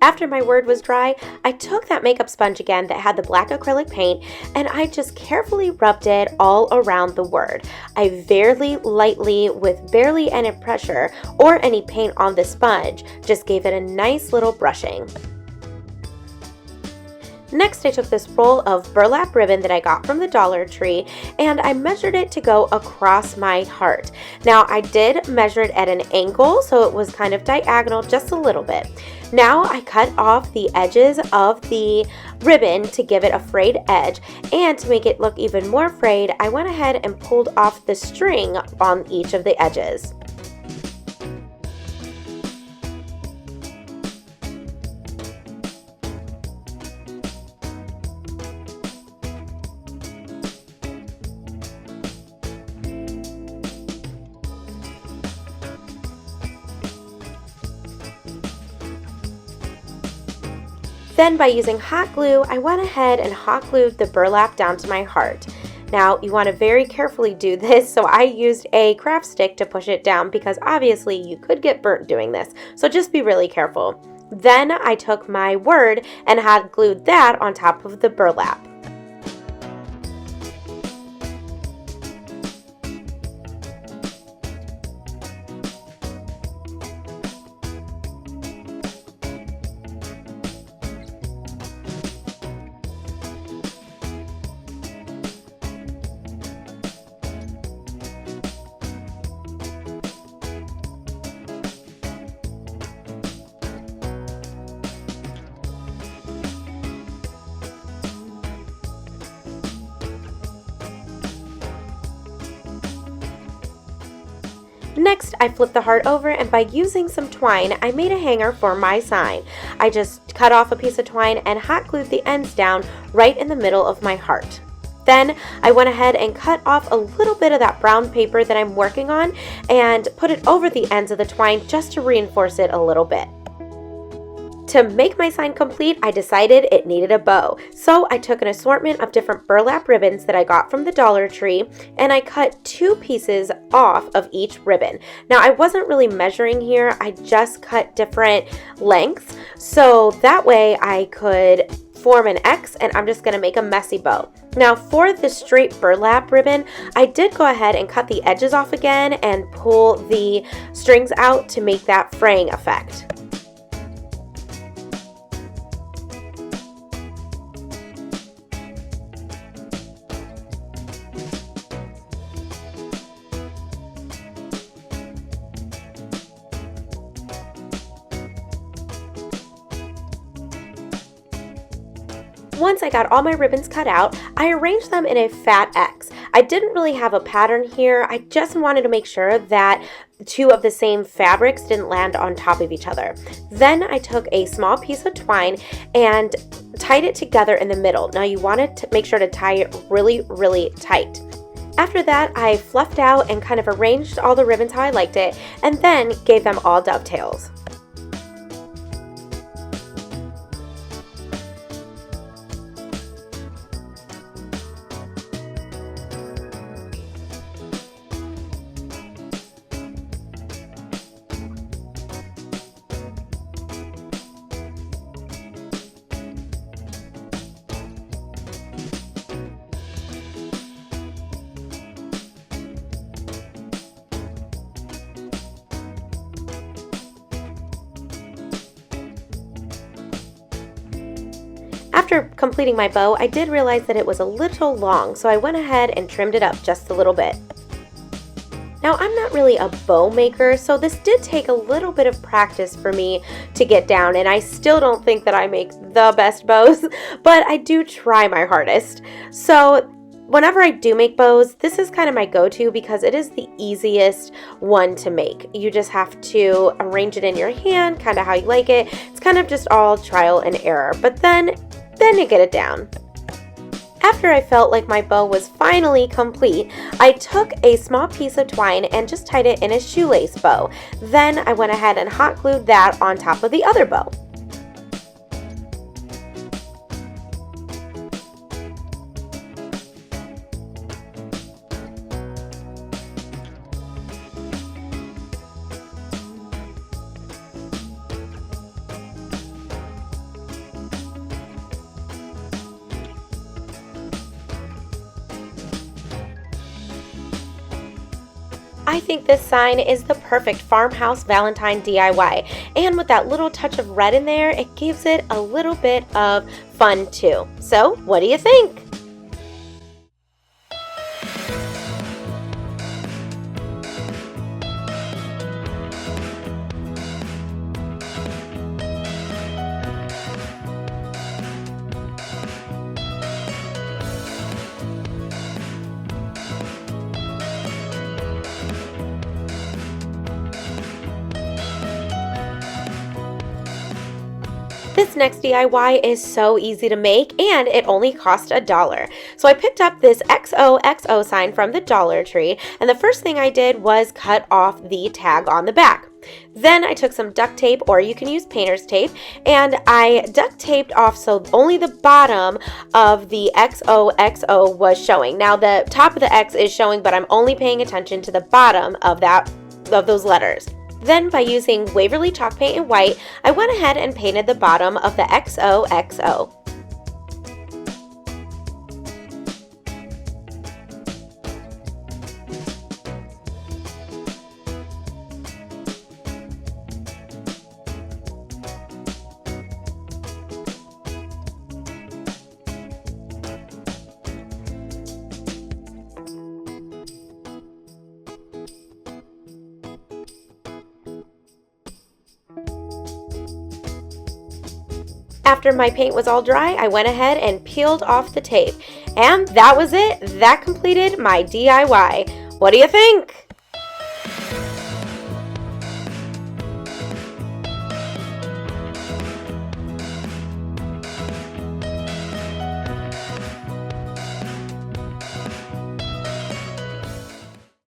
After my word was dry, I took that makeup sponge again that had the black acrylic paint and I just carefully rubbed it all around the word. I very lightly, with barely any pressure or any paint on the sponge, just gave it a nice little brushing. Next, I took this roll of burlap ribbon that I got from the Dollar Tree and I measured it to go across my heart. Now, I did measure it at an angle, so it was kind of diagonal just a little bit. Now I cut off the edges of the ribbon to give it a frayed edge, and to make it look even more frayed, I went ahead and pulled off the string on each of the edges. Then by using hot glue, I went ahead and hot glued the burlap down to my heart. Now you want to very carefully do this, so I used a craft stick to push it down because obviously you could get burnt doing this, so just be really careful. Then I took my word and hot glued that on top of the burlap. Next, I flipped the heart over, and by using some twine, I made a hanger for my sign. I just cut off a piece of twine and hot glued the ends down right in the middle of my heart. Then I went ahead and cut off a little bit of that brown paper that I'm working on and put it over the ends of the twine just to reinforce it a little bit. To make my sign complete, I decided it needed a bow. So I took an assortment of different burlap ribbons that I got from the Dollar Tree, and I cut 2 pieces off of each ribbon. Now I wasn't really measuring here, I just cut different lengths, so that way I could form an X, and I'm just going to make a messy bow. Now for the straight burlap ribbon, I did go ahead and cut the edges off again and pull the strings out to make that fraying effect. Once I got all my ribbons cut out, I arranged them in a fat X. I didn't really have a pattern here, I just wanted to make sure that 2 of the same fabrics didn't land on top of each other. Then I took a small piece of twine and tied it together in the middle. Now you want to make sure to tie it really, really tight. After that, I fluffed out and kind of arranged all the ribbons how I liked it, and then gave them all dovetails. After completing my bow, I did realize that it was a little long, so I went ahead and trimmed it up just a little bit. Now, I'm not really a bow maker, so this did take a little bit of practice for me to get down, and I still don't think that I make the best bows, but I do try my hardest. So whenever I do make bows, this is kind of my go-to because it is the easiest one to make. You just have to arrange it in your hand, kind of how you like it. It's kind of just all trial and error, but then you get it down. After I felt like my bow was finally complete, I took a small piece of twine and just tied it in a shoelace bow. Then I went ahead and hot glued that on top of the other bow. I think this sign is the perfect farmhouse Valentine DIY, and with that little touch of red in there, it gives it a little bit of fun too. So, what do you think? next DIY is so easy to make and it only cost $1. So I picked up this XOXO sign from the Dollar Tree, and the first thing I did was cut off the tag on the back. Then I took some duct tape, or you can use painter's tape, and I duct taped off so only the bottom of the XOXO was showing. Now the top of the X is showing, but I'm only paying attention to the bottom of those letters. Then by using Waverly chalk paint in white, I went ahead and painted the bottom of the XOXO. After my paint was all dry, I went ahead and peeled off the tape. And that was it. That completed my DIY. What do you think?